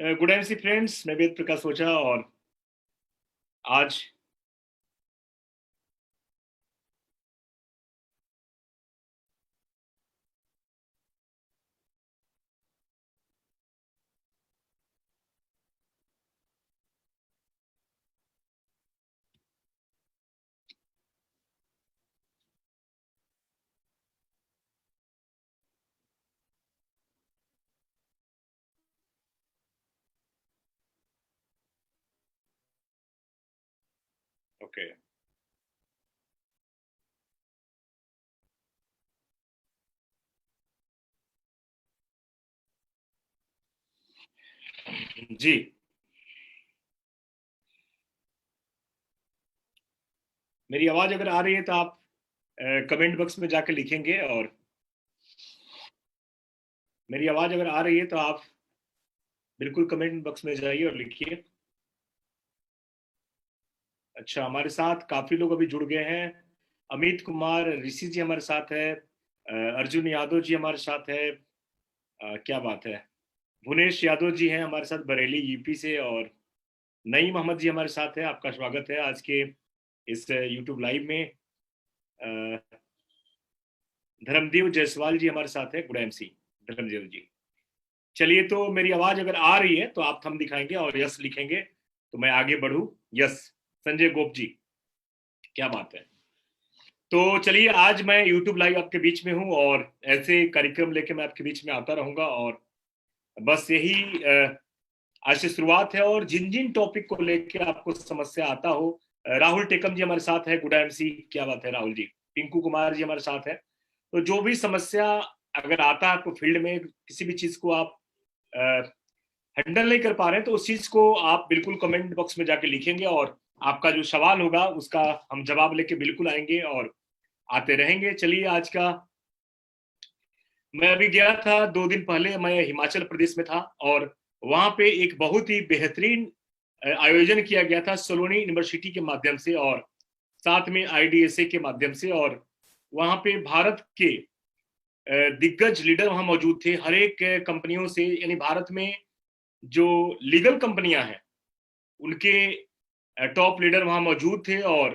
Good MC friends, मैं वेद प्रकाश ओझा और आज ओके जी। मेरी आवाज अगर आ रही है तो आप कमेंट बॉक्स में जाकर लिखेंगे, और मेरी आवाज अगर आ रही है तो आप बिल्कुल कमेंट बॉक्स में जाइए और लिखिए। अच्छा, हमारे साथ काफी लोग अभी जुड़ गए हैं। अमित कुमार ऋषि जी हमारे साथ है। अर्जुन यादव जी हमारे साथ है। क्या बात है। भुवनेश यादव जी हैं हमारे साथ बरेली यूपी से, और नईम अहमद जी हमारे साथ है। आपका स्वागत है आज के इस यूट्यूब लाइव में। धर्मदेव जायसवाल जी हमारे साथ है। गुड एमसी धर्मदेव जी। चलिए, तो मेरी आवाज अगर आ रही है तो आप थंब दिखाएंगे और यस लिखेंगे तो मैं आगे बढ़ू। यस। संजय गोप जी, क्या बात है। तो चलिए, आज मैं यूट्यूब लाइव आपके बीच में हूं और ऐसे कार्यक्रम लेके मैं आपके बीच में आता रहूंगा, और बस यही आज से शुरुआत है। और जिन जिन टॉपिक को लेके आपको समस्या आता हो, राहुल टेकम जी हमारे साथ है। गुड एमसी, क्या बात है राहुल जी। पिंकू कुमार जी हमारे साथ है। तो जो भी समस्या अगर आता है आपको फील्ड में, किसी भी चीज को आप हैंडल नहीं कर पा रहे हैं, तो उस चीज को आप बिल्कुल कमेंट बॉक्स में जाके लिखेंगे, और आपका जो सवाल होगा उसका हम जवाब लेके बिल्कुल आएंगे और आते रहेंगे। चलिए, आज का मैं अभी गया था 2 दिन पहले, मैं हिमाचल प्रदेश में था, और वहां पे एक बहुत ही बेहतरीन आयोजन किया गया था सोलोनी यूनिवर्सिटी के माध्यम से, और साथ में आईडीएसए के माध्यम से। और वहां पे भारत के दिग्गज लीडर वहां मौजूद थे, हर एक कंपनियों से, यानी भारत में जो लीगल कंपनियां हैं उनके टॉप लीडर वहां मौजूद थे। और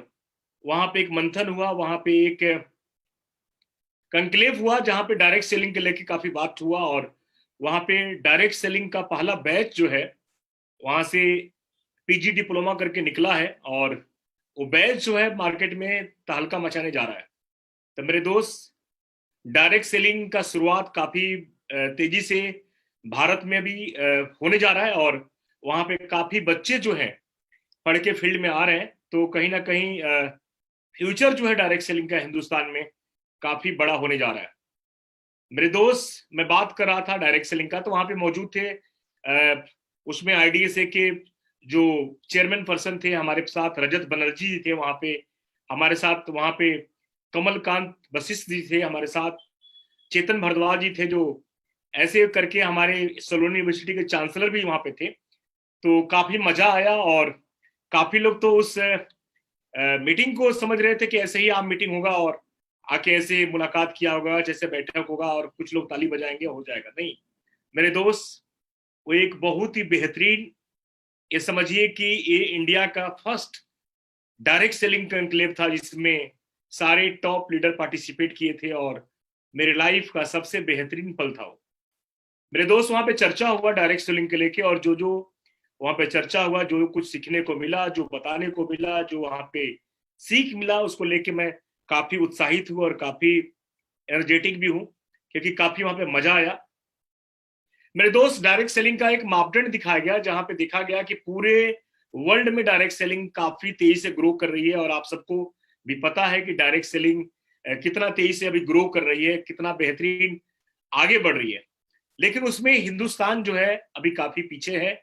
वहां पे एक मंथन हुआ, वहां पे एक कंक्लेव हुआ जहां पे डायरेक्ट सेलिंग के लेके काफी बात हुआ। और वहां पे डायरेक्ट सेलिंग का पहला बैच जो है वहां से पीजी डिप्लोमा करके निकला है, और वो बैच जो है मार्केट में तहलका मचाने जा रहा है। तो मेरे दोस्त, डायरेक्ट सेलिंग का शुरुआत काफी तेजी से भारत में भी होने जा रहा है, और वहां पे काफी बच्चे जो हैं पढ़ के फील्ड में आ रहे हैं। तो कहीं ना कहीं फ्यूचर जो है डायरेक्ट सेलिंग का हिंदुस्तान में काफी बड़ा होने जा रहा है। मेरे दोस्त, मैं बात कर रहा था डायरेक्ट सेलिंग का, तो वहां पे मौजूद थे उसमें आईडीएसए के जो चेयरमैन पर्सन थे हमारे साथ, रजत बनर्जी जी थे वहां पे हमारे साथ। वहां पे कमलकांत वशिष्ठ जी थे हमारे साथ। चेतन भारद्वाज जी थे, जो ऐसे करके हमारे सोलोन यूनिवर्सिटी के चांसलर भी वहां पे थे। तो काफी मजा आया, और काफी लोग तो उस मीटिंग को समझ रहे थे कि ऐसे ही आम मीटिंग होगा, और आके ऐसे मुलाकात किया होगा, जैसे बैठक होगा और कुछ लोग ताली बजाएंगे, हो जाएगा। नहीं मेरे दोस्त, वो एक बहुत ही बेहतरीन, ये समझिए कि ये इंडिया का फर्स्ट डायरेक्ट सेलिंग कॉन्क्लेव था जिसमें सारे टॉप लीडर पार्टिसिपेट किए थे, और मेरे लाइफ का सबसे बेहतरीन पल था वो। मेरे दोस्त, वहां पे चर्चा हुआ डायरेक्ट सेलिंग के लेके, और जो जो वहां पे चर्चा हुआ, जो कुछ सीखने को मिला, जो बताने को मिला, जो वहां पे सीख मिला, उसको लेके मैं काफी उत्साहित हूँ और काफी एनर्जेटिक भी हूँ, क्योंकि काफी वहां पे मजा आया। मेरे दोस्त, डायरेक्ट सेलिंग का एक मापदंड दिखाया गया जहां पे देखा गया कि पूरे वर्ल्ड में डायरेक्ट सेलिंग काफी तेजी से ग्रो कर रही है, और आप सबको भी पता है कि डायरेक्ट सेलिंग कितना तेजी से अभी ग्रो कर रही है, कितना बेहतरीन आगे बढ़ रही है। लेकिन उसमें हिंदुस्तान जो है अभी काफी पीछे है।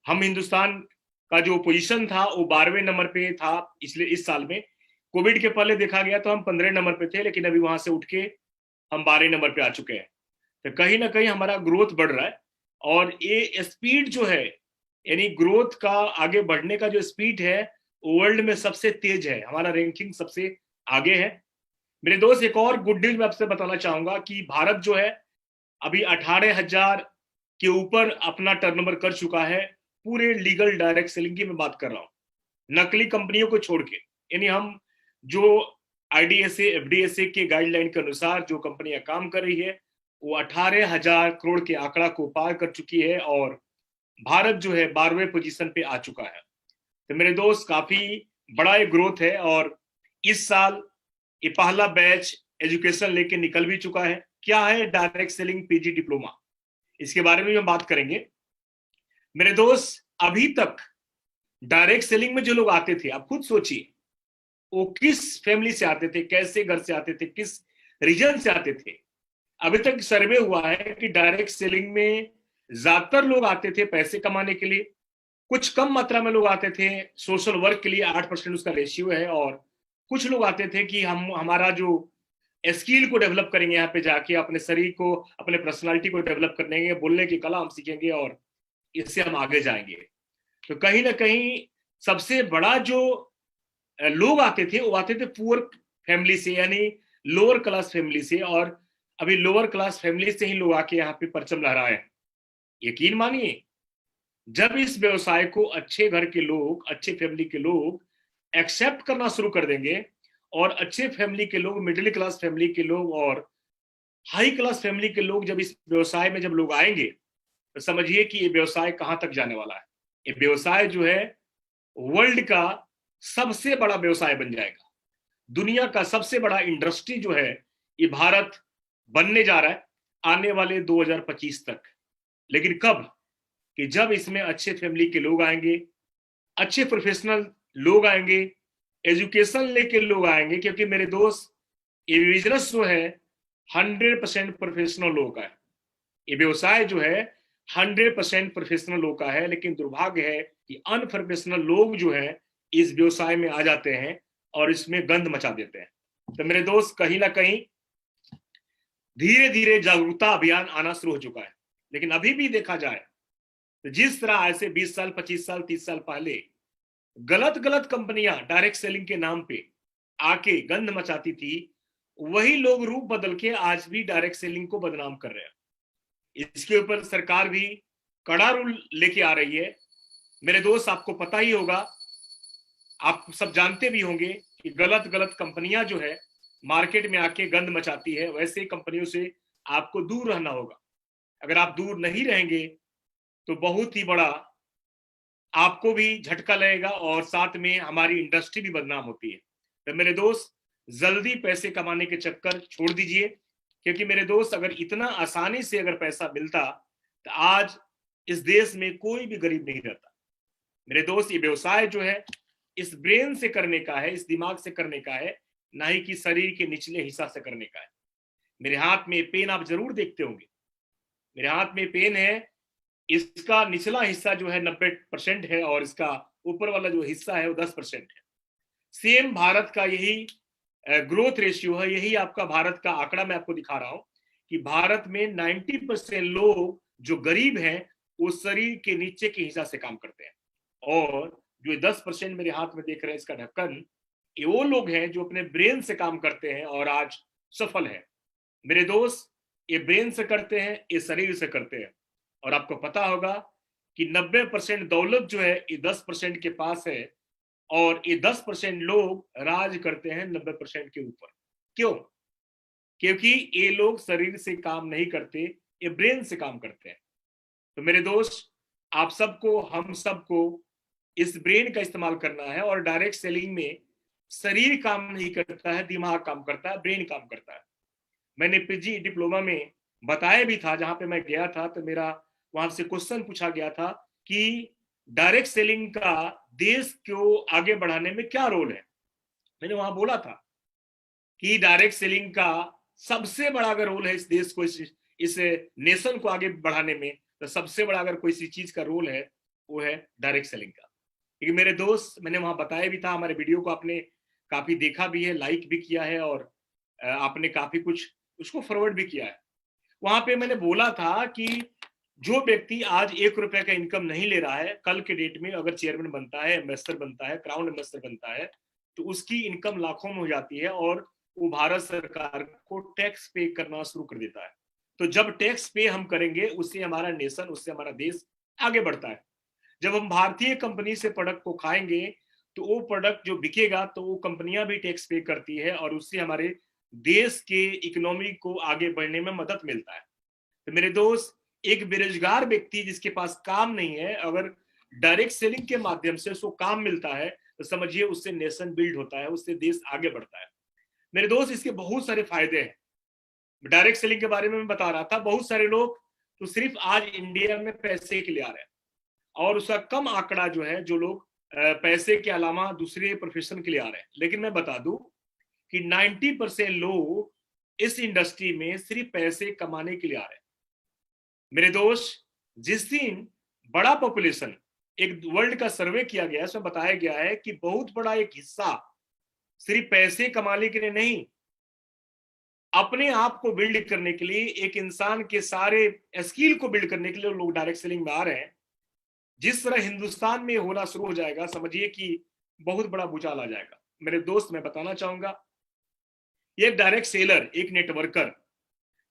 हम हिंदुस्तान का जो पोजीशन था वो 12वें नंबर पे था। इसलिए इस साल में कोविड के पहले देखा गया तो हम 15 नंबर पे थे, लेकिन अभी वहां से उठ के हम 12 नंबर पे आ चुके हैं। तो कहीं ना कहीं हमारा ग्रोथ बढ़ रहा है, और ये स्पीड जो है, यानी ग्रोथ का आगे बढ़ने का जो स्पीड है, वर्ल्ड में सबसे तेज है। हमारा रैंकिंग सबसे आगे है। मेरे दोस्त, एक और गुड न्यूज मैं आपसे बताना चाहूंगा कि भारत जो है अभी 18,000 के ऊपर अपना टर्नओवर कर चुका है, पूरे लीगल डायरेक्ट सेलिंग की मैं बात कर रहा हूं, नकली कंपनियों को छोड़ के। यानी हम जो आईडीएसए एफडीएसए के गाइडलाइन के अनुसार जो कंपनियां काम कर रही है वो 18,000 करोड़ के आंकड़ा को पार कर चुकी है और भारत जो है 12वें पोजीशन पे आ चुका है। तो मेरे दोस्त काफी बड़ा एक ग्रोथ है और इस साल ये पहला बैच एजुकेशन लेके निकल भी चुका है। क्या है डायरेक्ट सेलिंग पीजी डिप्लोमा, इसके बारे में हम बात करेंगे। मेरे दोस्त अभी तक डायरेक्ट सेलिंग में जो लोग आते थे, आप खुद सोचिए वो किस फैमिली से आते थे, कैसे घर से आते थे, किस रीजन से आते थे। अभी तक सर्वे हुआ है कि डायरेक्ट सेलिंग में ज्यादातर लोग आते थे पैसे कमाने के लिए, कुछ कम मात्रा में लोग आते थे सोशल वर्क के लिए, 8% उसका रेशियो है, और कुछ लोग आते थे कि हम हमारा जो स्किल को डेवलप करेंगे, यहाँ पे जाके अपने शरीर को, अपने पर्सनालिटी को डेवलप करेंगे, बोलने की कला हम सीखेंगे और इससे हम आगे जाएंगे। तो कहीं ना कहीं सबसे बड़ा जो लोग आते थे वो आते थे पुअर फैमिली से, यानी लोअर क्लास फैमिली से, और अभी लोअर क्लास फैमिली से ही लोग आके यहाँ पे परचम लहराए हैं। यकीन मानिए जब इस व्यवसाय को अच्छे घर के लोग, अच्छे फैमिली के लोग एक्सेप्ट करना शुरू कर देंगे, और अच्छे फैमिली के लोग, मिडिल क्लास फैमिली के लोग और हाई क्लास फैमिली के लोग जब इस व्यवसाय में जब लोग आएंगे, तो समझिए कि ये व्यवसाय कहां तक जाने वाला है। ये व्यवसाय जो है वर्ल्ड का सबसे बड़ा व्यवसाय बन जाएगा। दुनिया का सबसे बड़ा इंडस्ट्री जो है ये भारत बनने जा रहा है आने वाले 2025 तक। लेकिन कब? कि जब इसमें अच्छे फैमिली के लोग आएंगे, अच्छे प्रोफेशनल लोग आएंगे, एजुकेशन लेके लोग आएंगे। क्योंकि मेरे दोस्त ये बिजनेस जो है 100% प्रोफेशनल लोगों का है, ये व्यवसाय जो है 100% प्रोफेशनल लोग का है। लेकिन दुर्भाग्य है कि अनप्रोफेशनल लोग जो है इस व्यवसाय में आ जाते हैं और इसमें गंद मचा देते हैं। तो मेरे दोस्त कहीं ना कहीं धीरे धीरे जागरूकता अभियान आना शुरू हो चुका है। लेकिन अभी भी देखा जाए तो जिस तरह ऐसे 20 साल, 25 साल, 30 साल पहले गलत गलत कंपनियां डायरेक्ट सेलिंग के नाम पे आके गंद मचाती थी, वही लोग रूप बदल के आज भी डायरेक्ट सेलिंग को बदनाम कर रहे हैं। इसके ऊपर सरकार भी कड़ा रूल लेके आ रही है। मेरे दोस्त आपको पता ही होगा, आप सब जानते भी होंगे कि गलत गलत कंपनियां जो है मार्केट में आके गंद मचाती है, वैसे कंपनियों से आपको दूर रहना होगा। अगर आप दूर नहीं रहेंगे तो बहुत ही बड़ा आपको भी झटका लगेगा और साथ में हमारी इंडस्ट्री भी बदनाम होती है। तो मेरे दोस्त जल्दी पैसे कमाने के चक्कर छोड़ दीजिए, क्योंकि मेरे दोस्त अगर इतना आसानी से अगर पैसा मिलता तो आज इस देश में कोई भी गरीब नहीं रहता। मेरे दोस्त ये व्यवसाय जो है इस ब्रेन से करने का है, इस दिमाग से करने का है, ना ही कि शरीर के निचले हिस्सा से करने का है। मेरे हाथ में पेन आप जरूर देखते होंगे, मेरे हाथ में पेन है, इसका निचला हिस्सा जो है 90% है और इसका ऊपर वाला जो हिस्सा है वो 10% है। सेम भारत का यही ग्रोथ रेशियो है, यही आपका भारत का आंकड़ा मैं आपको दिखा रहा हूं कि भारत में 90% लोग जो गरीब हैं वो शरीर के नीचे के हिस्सा से काम करते हैं, और जो 10% मेरे हाथ में देख रहे हैं इसका ढक्कन, ये वो लोग हैं जो अपने ब्रेन से काम करते हैं और आज सफल है। मेरे दोस्त ये ब्रेन से करते हैं, ये शरीर से करते हैं, और आपको पता होगा कि 90% दौलत जो है ये 10% के पास है, और ये 10% लोग राज करते हैं 90% के ऊपर। क्यों? क्योंकि ये लोग शरीर से काम नहीं करते, ये ब्रेन से काम करते हैं। तो मेरे दोस्त आप सबको, हम सबको इस ब्रेन का इस्तेमाल करना है, और डायरेक्ट सेलिंग में शरीर काम नहीं करता है, दिमाग काम करता है, ब्रेन काम करता है। मैंने पीजी डिप्लोमा में बताया भी था, जहां पे मैं गया था तो मेरा वहां से क्वेश्चन पूछा गया था कि डायरेक्ट सेलिंग का देश को आगे बढ़ाने में क्या रोल है। मैंने वहां बोला था कि डायरेक्ट सेलिंग का सबसे बड़ा अगर रोल है इस देश को, इस नेशन को आगे बढ़ाने में, तो सबसे बड़ा अगर कोई सी चीज का रोल है वो है डायरेक्ट सेलिंग का। क्योंकि मेरे दोस्त मैंने वहां बताया भी था, हमारे वीडियो को आपने काफी देखा भी है, लाइक भी किया है, और आपने काफी कुछ उसको फॉरवर्ड भी किया है। वहां पे मैंने बोला था कि जो व्यक्ति आज 1 रुपए का इनकम नहीं ले रहा है, कल के डेट में अगर चेयरमैन बनता है, इन्वेस्टर बनता है, क्राउन इन्वेस्टर बनता है, तो उसकी इनकम लाखों में हो जाती है और वो भारत सरकार को टैक्स पे करना शुरू कर देता है। तो जब टैक्स पे हम करेंगे उससे हमारा नेशन, उससे हमारा देश आगे बढ़ता है। जब हम भारतीय कंपनी से प्रोडक्ट को खाएंगे तो वो प्रोडक्ट जो बिकेगा तो वो कंपनियां भी टैक्स पे करती है और उससे हमारे देश के इकोनॉमी को आगे बढ़ने में मदद मिलता है। तो मेरे दोस्त, एक बेरोजगार व्यक्ति जिसके पास काम नहीं है, अगर डायरेक्ट सेलिंग के माध्यम से उसको काम मिलता है तो समझिए उससे नेशन बिल्ड होता है, उससे देश आगे बढ़ता है। मेरे दोस्त, इसके बहुत सारे फायदे हैं। डायरेक्ट सेलिंग के बारे में मैं बता रहा था, बहुत सारे लोग तो सिर्फ आज इंडिया में पैसे के लिए आ रहे हैं और उसका कम आंकड़ा जो है, जो लोग पैसे के अलावा दूसरे प्रोफेशन के लिए आ रहे हैं। लेकिन मैं बता दूं कि 90% लोग इस इंडस्ट्री में सिर्फ पैसे कमाने के लिए आ रहे हैं। मेरे दोस्त, जिस दिन बड़ा पॉपुलेशन, एक वर्ल्ड का सर्वे किया गया है, उसमें बताया गया है कि बहुत बड़ा एक हिस्सा सिर्फ पैसे कमाने के लिए नहीं, अपने आप को बिल्ड करने के लिए, एक इंसान के सारे स्किल को बिल्ड करने के लिए लोग डायरेक्ट सेलिंग में आ रहे हैं। जिस तरह हिंदुस्तान में होना शुरू हो जाएगा, समझिए कि बहुत बड़ा भूचाल आ जाएगा। मेरे दोस्त, मैं बताना चाहूंगा, एक डायरेक्ट सेलर, एक नेटवर्कर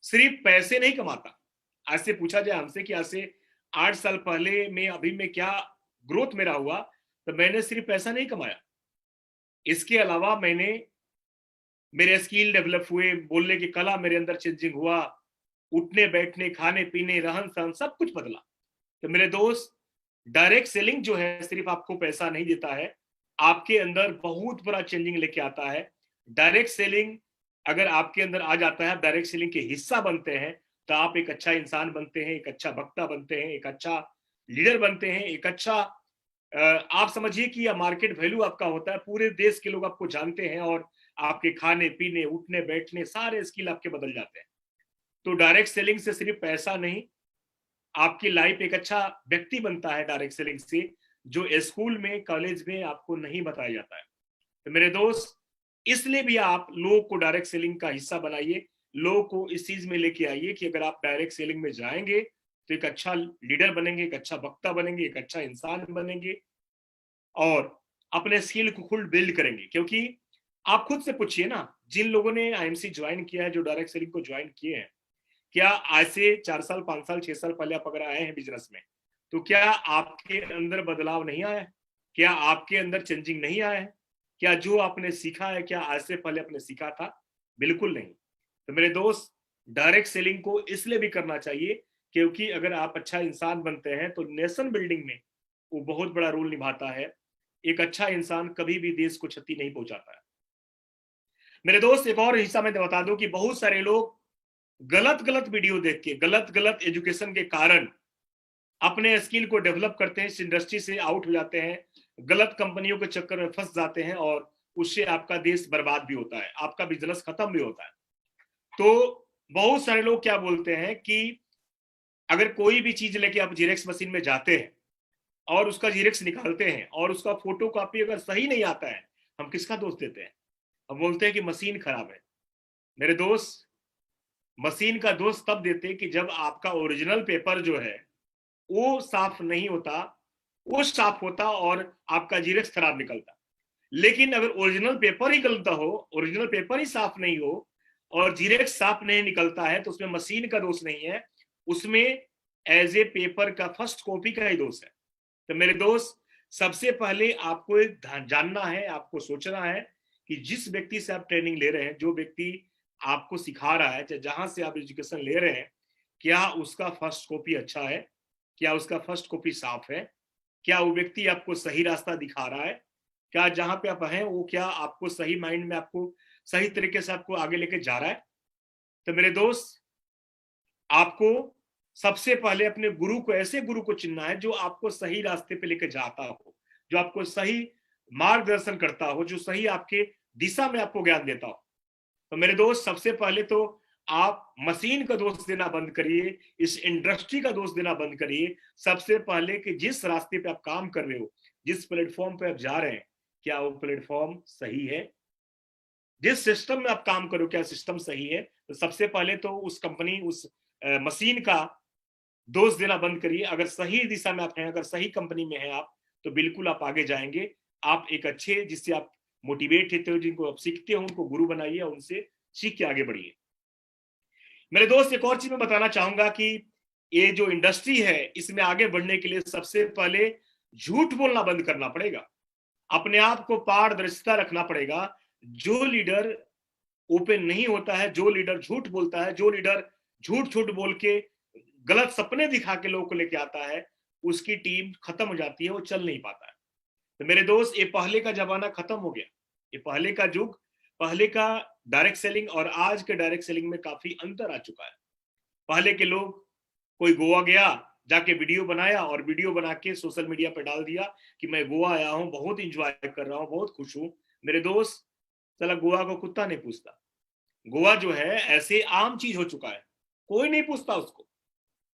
सिर्फ पैसे नहीं कमाता। आज से पूछा जाए हमसे कि आज से 8 साल पहले में अभी में क्या ग्रोथ मेरा हुआ, तो मैंने सिर्फ पैसा नहीं कमाया, इसके अलावा मैंने मेरे स्किल डेवलप हुए, बोलने की कला मेरे अंदर चेंजिंग हुआ, उठने बैठने खाने पीने रहन सहन सब कुछ बदला। तो मेरे दोस्त, डायरेक्ट सेलिंग जो है सिर्फ आपको पैसा नहीं देता है, आपके अंदर बहुत बड़ा चेंजिंग लेके आता है। डायरेक्ट सेलिंग अगर आपके अंदर आ जाता है, आप डायरेक्ट सेलिंग के हिस्सा बनते हैं, तो आप एक अच्छा इंसान बनते हैं, एक अच्छा वक्ता बनते हैं, एक अच्छा लीडर बनते हैं, एक अच्छा आप समझिए कि मार्केट वैल्यू आपका होता है, पूरे देश के लोग आपको जानते हैं और आपके खाने पीने उठने बैठने सारे स्किल आपके बदल जाते हैं। तो डायरेक्ट सेलिंग से सिर्फ पैसा नहीं, आपकी लाइफ एक अच्छा व्यक्ति बनता है डायरेक्ट सेलिंग से, जो स्कूल में कॉलेज में आपको नहीं बताया जाता है। तो मेरे दोस्त, इसलिए भी आप लोगों को डायरेक्ट सेलिंग का हिस्सा बनाइए, लोगों को इस चीज में लेके आइए कि अगर आप डायरेक्ट सेलिंग में जाएंगे तो एक अच्छा लीडर बनेंगे, एक अच्छा वक्ता बनेंगे, एक अच्छा इंसान बनेंगे और अपने स्किल को खुद बिल्ड करेंगे। क्योंकि आप खुद से पूछिए ना, जिन लोगों ने आईएमसी ज्वाइन किया है, जो डायरेक्ट सेलिंग को ज्वाइन किए हैं, क्या आज से 4 साल 5 साल 6 साल पहले आप अगर आए हैं बिजनेस में, तो क्या आपके अंदर बदलाव नहीं आया है? क्या आपके अंदर चेंजिंग नहीं आया है? क्या जो आपने सीखा है, क्या आज से पहले आपने सीखा था? बिल्कुल नहीं। तो मेरे दोस्त, डायरेक्ट सेलिंग को इसलिए भी करना चाहिए क्योंकि अगर आप अच्छा इंसान बनते हैं तो नेशन बिल्डिंग में वो बहुत बड़ा रोल निभाता है। एक अच्छा इंसान कभी भी देश को क्षति नहीं पहुंचाता है। मेरे दोस्त, एक और हिस्सा मैं बता दूं कि बहुत सारे लोग गलत गलत वीडियो देख के, गलत गलत एजुकेशन के कारण अपने स्किल को डेवलप करते हैं, इस इंडस्ट्री से आउट हो जाते हैं, गलत कंपनियों के चक्कर में फंस जाते हैं और उससे आपका देश बर्बाद भी होता है, आपका बिजनेस खत्म भी होता है। तो बहुत सारे लोग क्या बोलते हैं कि अगर कोई भी चीज लेके आप जीरेक्स मशीन में जाते हैं और उसका जीरेक्स निकालते हैं और उसका फोटो कॉपी अगर सही नहीं आता है, हम किसका दोष देते हैं? हम बोलते हैं कि मशीन खराब है। मेरे दोस्त, मशीन का दोष तब देते कि जब आपका ओरिजिनल पेपर जो है वो साफ नहीं होता, वो साफ होता और आपका जीरेक्स खराब निकलता। लेकिन अगर ओरिजिनल पेपर ही गलत हो, ओरिजिनल पेपर ही साफ नहीं हो और जीरेक्स साफ नहीं निकलता है, तो उसमें मशीन का दोष नहीं है, उसमें एज ए पेपर का फर्स्ट कॉपी का ही दोष है। तो मेरे दोस्त, सबसे पहले आपको जानना है, आपको सोचना है कि जिस व्यक्ति से आप ट्रेनिंग ले रहे हैं, जो व्यक्ति आपको सिखा रहा है, जहां से आप एजुकेशन ले रहे हैं, क्या उसका फर्स्ट कॉपी अच्छा है? क्या उसका फर्स्ट कॉपी साफ है? क्या वो व्यक्ति आपको सही रास्ता दिखा रहा है? क्या जहां पे आप हैं वो क्या आपको सही माइंड में, आपको सही तरीके से आपको आगे लेके जा रहा है? तो मेरे दोस्त, आपको सबसे पहले अपने गुरु को, ऐसे गुरु को चुनना है जो आपको सही रास्ते पे लेके जाता हो, जो आपको सही मार्गदर्शन करता हो, जो सही आपके दिशा में आपको ज्ञान देता हो। तो मेरे दोस्त, सबसे पहले तो आप मशीन का दोष देना बंद करिए, इस इंडस्ट्री का दोष देना बंद करिए। सबसे पहले कि जिस रास्ते पे आप काम कर रहे हो, जिस प्लेटफॉर्म पे आप जा रहे हैं, क्या वो प्लेटफॉर्म सही है? जिस सिस्टम में आप काम करो, क्या सिस्टम सही है? तो सबसे पहले तो उस कंपनी, उस मशीन का दोष देना बंद करिए। अगर सही दिशा में आप हैं, अगर सही कंपनी में हैं आप, तो बिल्कुल आप आगे जाएंगे। आप एक अच्छे, जिससे आप मोटिवेट होते हो, जिनको आप सीखते हो, उनको गुरु बनाइए और उनसे सीख के आगे बढ़िए। मेरे दोस्त, एक और चीज मैं बताना चाहूंगा कि ये जो इंडस्ट्री है, इसमें आगे बढ़ने के लिए सबसे पहले झूठ बोलना बंद करना पड़ेगा। अपने आप को पारदर्शिता रखना पड़ेगा। जो लीडर ओपन नहीं होता है, जो लीडर झूठ बोलता है, जो लीडर झूठ झूठ बोल के गलत सपने दिखा के लोगों को लेके आता है, उसकी टीम खत्म हो जाती है, वो चल नहीं पाता है। तो मेरे दोस्त, ये पहले का जमाना खत्म हो गया। ये पहले का युग, पहले का डायरेक्ट सेलिंग और आज के डायरेक्ट सेलिंग में काफी अंतर आ चुका है। पहले के लोग, कोई गोवा गया, जाके वीडियो बनाया और वीडियो बना के सोशल मीडिया पे डाल दिया कि मैं गोवा आया हूं, बहुत इंजॉय कर रहा हूं, बहुत खुश हूं। मेरे दोस्त, चला गोवा को कुत्ता नहीं पूछता। गोवा जो है ऐसे आम चीज हो चुका है, कोई नहीं पूछता उसको।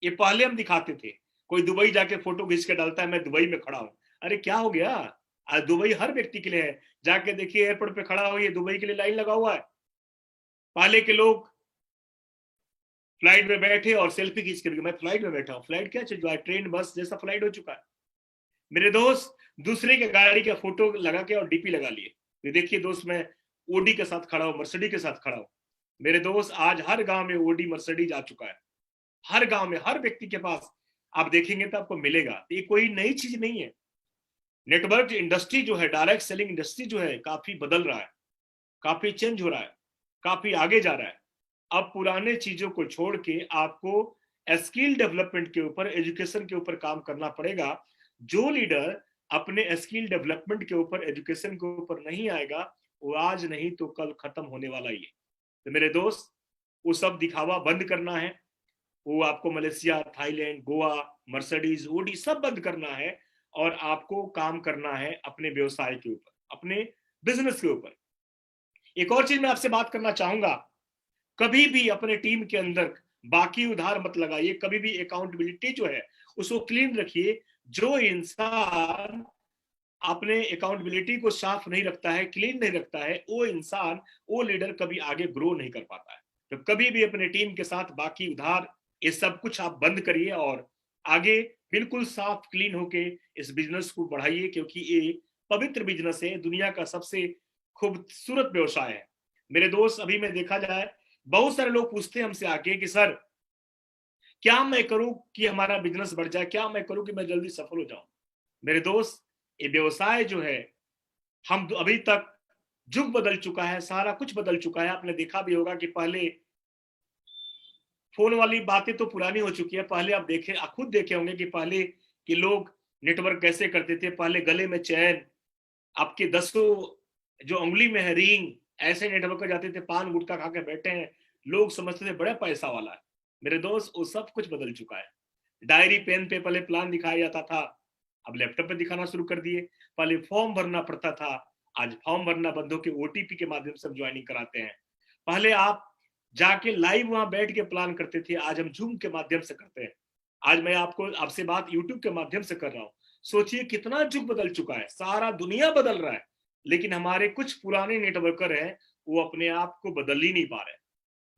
ये पहले हम दिखाते थे, कोई दुबई जाके फोटो खींच के डालता है, मैं दुबई में खड़ा हूं। अरे क्या हो गया, आज दुबई हर व्यक्ति के लिए है। जाके देखिए, एयरपोर्ट पे खड़ा हो, ये दुबई के लिए लाइन लगा हुआ है। पहले के लोग फ्लाइट में बैठे और सेल्फी खींच कर, मैं फ्लाइट में बैठा हूँ। फ्लाइट क्या चीज है, ट्रेन बस जैसा फ्लाइट हो चुका है। मेरे दोस्त, दूसरे के गाड़ी का फोटो लगा के और डीपी लगा लिए, तो देखिए दोस्त, मैं ओडी के साथ खड़ा हूँ, मर्सिडीज के साथ खड़ा हूँ। मेरे दोस्त, आज हर गांव में ओडी मर्सिडीज आ चुका है। हर गांव में, हर व्यक्ति के पास आप देखेंगे तो आपको मिलेगा। ये कोई नई चीज नहीं है। नेटवर्क इंडस्ट्री जो है, डायरेक्ट सेलिंग इंडस्ट्री जो है, काफी बदल रहा है, काफी चेंज हो रहा है, काफी आगे जा रहा है। अब पुराने चीजों को छोड़ के आपको स्किल डेवलपमेंट के ऊपर, एजुकेशन के ऊपर काम करना पड़ेगा। जो लीडर अपने स्किल डेवलपमेंट के ऊपर, एजुकेशन के ऊपर नहीं आएगा, वो आज नहीं तो कल खत्म होने वाला ही है। तो मेरे दोस्त, वो सब दिखावा बंद करना है। वो आपको Malaysia, Thailand, Goa, Mercedes, Audi सब बंद करना है और आपको काम करना है अपने व्यवसाय के ऊपर, अपने बिजनेस के ऊपर। एक और चीज मैं आपसे बात करना चाहूंगा, कभी भी अपने टीम के अंदर बाकी उधार मत लगाइए। कभी भी अकाउंटेबिलिटी जो है उसको क्लीन रखिए। जो इंसान अपने अकाउंटेबिलिटी को साफ नहीं रखता है, क्लीन नहीं रखता है, वो इंसान, वो लीडर कभी आगे ग्रो नहीं कर पाता है। तो कभी भी अपने टीम के साथ बाकी उधार, ये सब कुछ आप बंद करिए और आगे बिल्कुल साफ क्लीन होके इस बिजनेस को बढ़ाइए, क्योंकि ये पवित्र बिजनेस है, दुनिया का सबसे खूबसूरत व्यवसाय है। मेरे दोस्त, अभी में देखा जाए, बहुत सारे लोग पूछते हैं हमसे आके कि सर, क्या मैं करूं कि हमारा बिजनेस बढ़ जाए, क्या मैं करूं कि मैं जल्दी सफल हो जाऊं। मेरे दोस्त, ये व्यवसाय जो है, हम अभी तक, युग बदल चुका है, सारा कुछ बदल चुका है। आपने देखा भी होगा कि पहले फोन वाली बातें तो पुरानी हो चुकी है। पहले आप देखे, आप खुद देखे होंगे कि पहले के लोग नेटवर्क कैसे करते थे। पहले गले में चैन, आपके 10 जो उंगली में है रिंग, ऐसे नेटवर्क कर जाते थे, पान गुटखा खा के बैठे हैं, लोग समझते थे बड़ा पैसा वाला है। मेरे दोस्त, वो सब कुछ बदल चुका है। डायरी पेन पे पहले प्लान दिखाया जाता था, अब लैपटॉप पे दिखाना शुरू कर दिए। पहले फॉर्म भरना पड़ता था, आज फॉर्म भरना बंद होकर ओटीपी के माध्यम से ज्वाइनिंग कराते हैं। पहले आप जाके लाइव वहां बैठ के प्लान करते थे, आज हम जूम के माध्यम से करते हैं। आज मैं आपको, आपसे बात यूट्यूब के माध्यम से कर रहा हूं। सोचिए कितना युग बदल चुका है, सारा दुनिया बदल रहा है, लेकिन हमारे कुछ पुराने नेटवर्कर हैं, वो अपने आप को बदल ही नहीं पा रहे।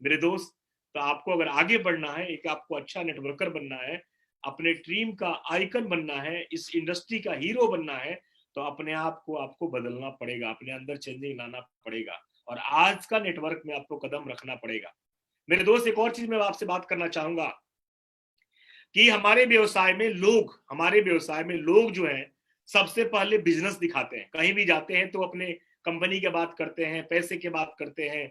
मेरे दोस्त, तो आपको अगर आगे बढ़ना है, एक आपको अच्छा नेटवर्कर बनना है, अपने टीम का आइकन बनना है, इस इंडस्ट्री का हीरो बनना है, तो अपने आप को आपको बदलना पड़ेगा, अपने अंदर चेंजिंग लाना पड़ेगा और आज का नेटवर्क में आपको कदम रखना पड़ेगा। मेरे दोस्त, एक और चीज मैं आपसे बात करना चाहूंगा कि हमारे व्यवसाय में लोग जो है, सबसे पहले बिजनेस दिखाते हैं। कहीं भी जाते हैं तो अपने कंपनी की बात करते हैं, पैसे की बात करते हैं,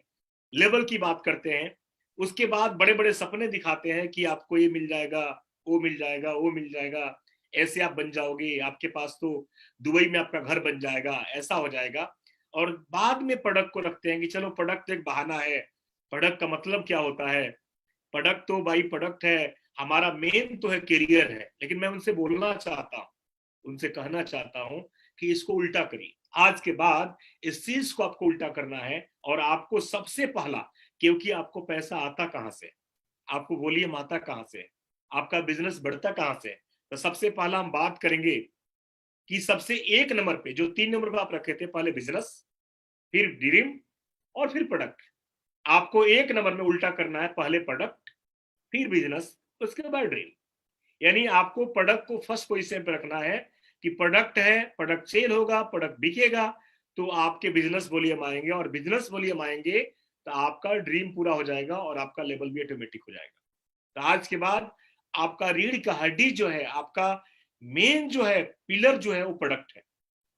लेवल की बात करते हैं। उसके बाद बड़े बड़े सपने दिखाते हैं कि आपको ये मिल जाएगा, वो मिल जाएगा, वो मिल जाएगा, ऐसे आप बन जाओगे, आपके पास तो दुबई में आपका घर बन जाएगा, ऐसा हो जाएगा। और बाद में प्रोडक्ट को रखते हैं कि चलो प्रोडक्ट एक बहाना है। प्रोडक्ट का मतलब क्या होता है? प्रोडक्ट तो भाई प्रोडक्ट है, हमारा मेन तो है करियर है। लेकिन मैं उनसे बोलना चाहता हूँ, उनसे कहना चाहता हूं कि इसको उल्टा करिए। आज के बाद इस चीज को आपको उल्टा करना है और आपको सबसे पहला, क्योंकि आपको पैसा आता कहां से, आपको बोलिए माता कहां से, आपका बिजनेस बढ़ता कहां से। तो सबसे पहला हम बात करेंगे कि सबसे एक नंबर पे, जो 3 नंबर पे आप रखे थे, पहले बिजनेस, फिर ड्रीम और फिर प्रोडक्ट। आपको एक नंबर में उल्टा करना है, पहले प्रोडक्ट, फिर बिजनेस, उसके बाद ड्रीम। यानी आपको प्रोडक्ट को फर्स्ट पोजीशन पे रखना है कि प्रोडक्ट है, प्रोडक्ट सेल होगा, प्रोडक्ट बिकेगा, तो आपके बिजनेस वॉल्यूम आएंगे और बिजनेस वॉल्यूम आएंगे तो आपका ड्रीम पूरा हो जाएगा और आपका लेवल भी ऑटोमेटिक हो जाएगा। तो आज के बाद आपका रीढ़ का हड्डी जो है, आपका मेन जो है पिलर जो है वो प्रोडक्ट है।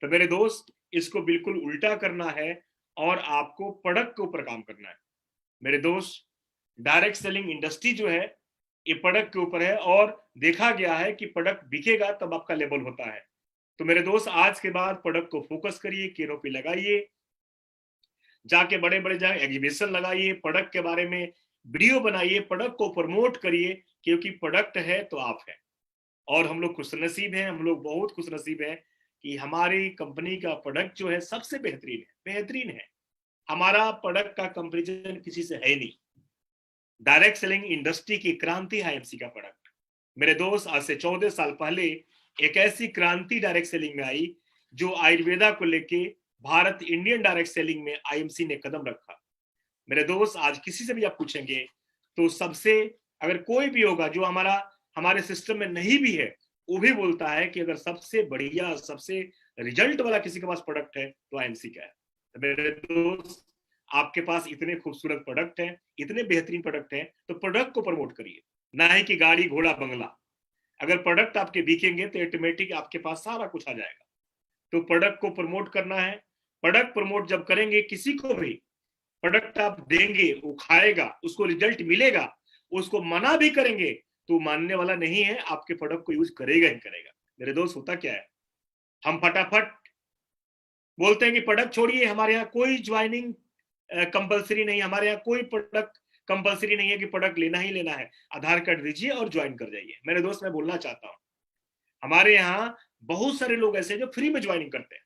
तो मेरे दोस्त, इसको बिल्कुल उल्टा करना है और आपको प्रोडक्ट के ऊपर काम करना है। मेरे दोस्त, डायरेक्ट सेलिंग इंडस्ट्री जो है ये प्रोडक्ट के ऊपर है और देखा गया है कि प्रोडक्ट बिकेगा तब आपका लेवल होता है। तो मेरे दोस्त, आज के बाद प्रोडक्ट को फोकस करिए, केनोपी लगाइए, जाके बड़े बड़े जगह एग्जीबिशन लगाइए, प्रोडक्ट के बारे में वीडियो बनाइए, प्रोडक्ट को प्रमोट करिए, क्योंकि प्रोडक्ट है तो आप है। और हम लोग खुशनसीब हैं, हम लोग बहुत खुशनसीब हैं कि हमारी कंपनी का प्रोडक्ट जो है सबसे बेहतरीन है। हमारा प्रोडक्ट का कंपैरिजन किसी से है नहीं। डायरेक्ट सेलिंग इंडस्ट्री की क्रांति है आईएमसी का प्रोडक्ट। मेरे दोस्त, आज से 14 साल पहले एक ऐसी क्रांति डायरेक्ट सेलिंग में आई जो आयुर्वेदा को लेके भारत इंडियन डायरेक्ट सेलिंग में आईएमसी ने कदम रखा। मेरे दोस्त, आज किसी से भी आप पूछेंगे तो सबसे, अगर कोई भी होगा जो हमारे सिस्टम में नहीं भी है, वो भी बोलता है कि अगर सबसे बढ़िया, सबसे रिजल्ट वाला किसी के पास प्रोडक्ट है तो आईएमसी का है। तो मेरे दोस्त, आपके पास इतने खूबसूरत प्रोडक्ट हैं, इतने बेहतरीन प्रोडक्ट हैं, तो प्रोडक्ट को प्रमोट करिए, ना ही कि गाड़ी घोड़ा बंगला। अगर प्रोडक्ट आपके बिकेंगे तो ऑटोमेटिक आपके पास सारा कुछ आ जाएगा। तो प्रोडक्ट को प्रमोट करना है। प्रोडक्ट प्रमोट जब करेंगे, किसी को भी प्रोडक्ट आप देंगे, वो खाएगा, उसको रिजल्ट मिलेगा, उसको मना भी करेंगे तो मानने वाला नहीं है, आपके प्रोडक्ट को यूज करेगा ही करेगा। मेरे दोस्त, होता क्या है, हम फटाफट बोलते हैं कि प्रोडक्ट छोड़िए, हमारे यहाँ कोई ज्वाइनिंग कंपलसरी नहीं है, हमारे यहाँ कोई प्रोडक्ट कंपलसरी नहीं है कि प्रोडक्ट लेना ही लेना है, आधार कार्ड दीजिए और ज्वाइन कर जाइए। मेरे दोस्त, मैं बोलना चाहता हूँ, हमारे यहाँ बहुत सारे लोग ऐसे हैं जो फ्री में ज्वाइनिंग करते हैं,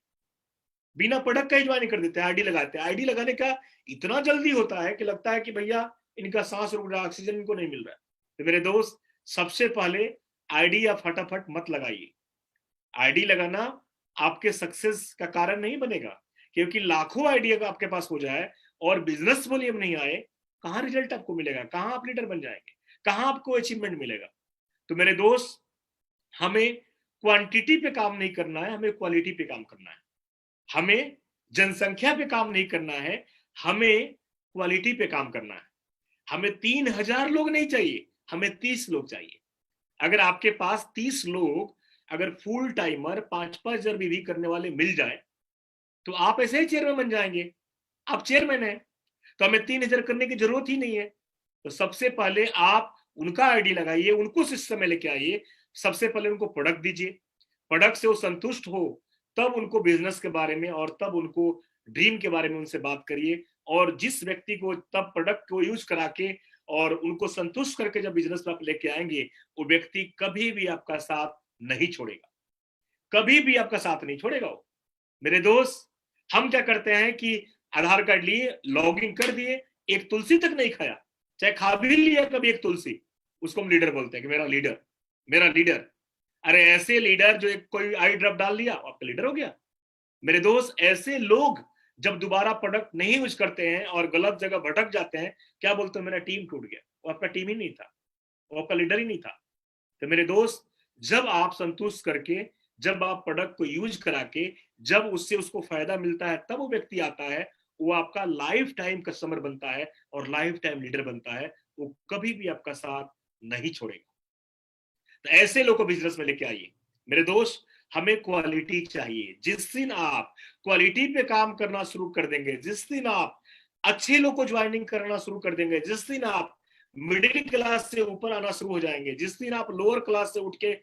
बिना प्रोडक्ट का ही ज्वाइनिंग कर देते हैं, आईडी लगाते हैं। आईडी लगाने का इतना जल्दी होता है कि लगता है कि भैया इनका सांस रुक रहा है, ऑक्सीजन इनको नहीं मिल रहा है। तो मेरे दोस्त, सबसे पहले आईडी या फटाफट मत लगाइए। आईडी लगाना आपके सक्सेस का कारण नहीं बनेगा, क्योंकि लाखों आईडी अगर आपके पास हो जाए और बिजनेस वॉल्यूम नहीं आए, कहां रिजल्ट आपको मिलेगा, कहां आप लीडर बन जाएंगे, कहां आपको अचीवमेंट मिलेगा। तो मेरे दोस्त, हमें क्वांटिटी पे काम नहीं करना है, हमें क्वालिटी पे काम करना है। हमें जनसंख्या पे काम नहीं करना है, हमें क्वालिटी पे काम करना है। हमें 3,000 लोग नहीं चाहिए, हमें 30 लोग चाहिए। अगर आपके पास 30 लोग, अगर फुल टाइमर 5-5 हजार बीवी करने वाले मिल जाए, तो आप ऐसे ही चेयरमैन बन जाएंगे। आप चेयरमैन है, तो हमें 3,000 करने की जरूरत ही नहीं है। तो सबसे पहले आप उनका आईडी लगाइए, उनको सिस्टम में लेके आइए। सबसे पहले उनको प्रोडक्ट दीजिए, प्रोडक्ट से वो संतुष्ट हो, तब उनको बिजनेस के बारे में और तब उनको ड्रीम के बारे में उनसे बात करिए। और जिस व्यक्ति को तब प्रोडक्ट को यूज करा के और उनको संतुष्ट करके जब बिजनेस में आप लेके आएंगे, वो व्यक्ति कभी भी आपका साथ नहीं छोड़ेगा, कभी भी आपका साथ नहीं छोड़ेगा वो। मेरे दोस्त, हम क्या करते हैं कि आधार कार्ड लिए, लॉगिन कर दिए, एक तुलसी तक नहीं खाया, चाहे खा भी लिया कभी एक तुलसी, उसको हम लीडर बोलते हैं कि मेरा लीडर, मेरा लीडर। अरे ऐसे लीडर जो एक कोई आई ड्रॉप डाल दिया, आपका लीडर हो गया। मेरे दोस्त, ऐसे लोग जब दोबारा प्रोडक्ट नहीं यूज करते हैं और गलत जगह भटक जाते हैं, क्या बोलते हैं, मेरा टीम टूट गया। वो आपका टीम ही नहीं था, वो आपका लीडर ही नहीं था। तो मेरे दोस्त, जब आप संतुष्ट करके, जब आप प्रोडक्ट को यूज करा के, जब उससे उसको फायदा मिलता है, तब वो व्यक्ति आता है, वो आपका लाइफ टाइम कस्टमर बनता है और लाइफ टाइम लीडर बनता है। वो कभी भी आपका साथ नहीं छोड़ेगा। तो ऐसे लोग को बिजनेस में लेके आइए। मेरे दोस्त, हमें क्वालिटी चाहिए। जिस दिन आप क्वालिटी पे काम करना शुरू कर देंगे, जिस दिन आप अच्छे लोग को ज्वाइनिंग करना शुरू कर देंगे, जिस दिन आप मिडिल क्लास से ऊपर आना शुरू हो जाएंगे, जिस दिन आप लोअर क्लास से उठ के,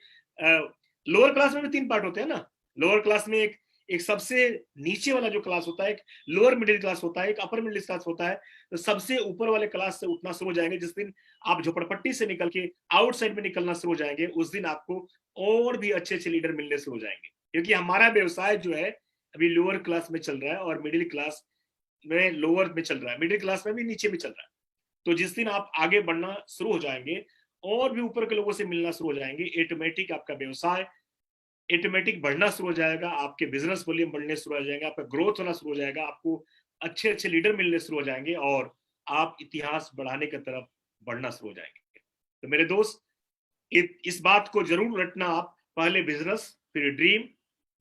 लोअर क्लास में भी 3 पार्ट होते हैं ना। लोअर क्लास में एक एक सबसे नीचे वाला जो क्लास होता है, एक लोअर मिडिल क्लास होता है, एक अपर मिडिल क्लास होता है। तो सबसे ऊपर वाले क्लास से उठना शुरू हो जाएंगे, जिस दिन आप झोपड़पट्टी से निकल के आउटसाइड में निकलना शुरू हो जाएंगे, उस दिन आपको और भी अच्छे अच्छे लीडर मिलने शुरू हो जाएंगे। क्योंकि हमारा व्यवसाय जो है अभी लोअर क्लास में चल रहा है और मिडिल क्लास में लोअर में चल रहा है, मिडिल क्लास में भी नीचे में चल रहा है। तो जिस दिन आप आगे बढ़ना शुरू हो जाएंगे और भी ऊपर के लोगों से मिलना शुरू हो जाएंगे, ऑटोमेटिक आपका व्यवसाय ऑटोमेटिक बढ़ना शुरू हो जाएगा, आपके बिजनेस वॉल्यूम बढ़ने शुरू हो जाएगा, आपका ग्रोथ होना शुरू हो जाएगा, आपको अच्छे अच्छे लीडर मिलने शुरू हो जाएंगे और आप इतिहास बढ़ाने की तरफ बढ़ना शुरू हो जाएंगे। तो मेरे दोस्त, इस बात को जरूर रटना आप, पहले बिजनेस, फिर ड्रीम,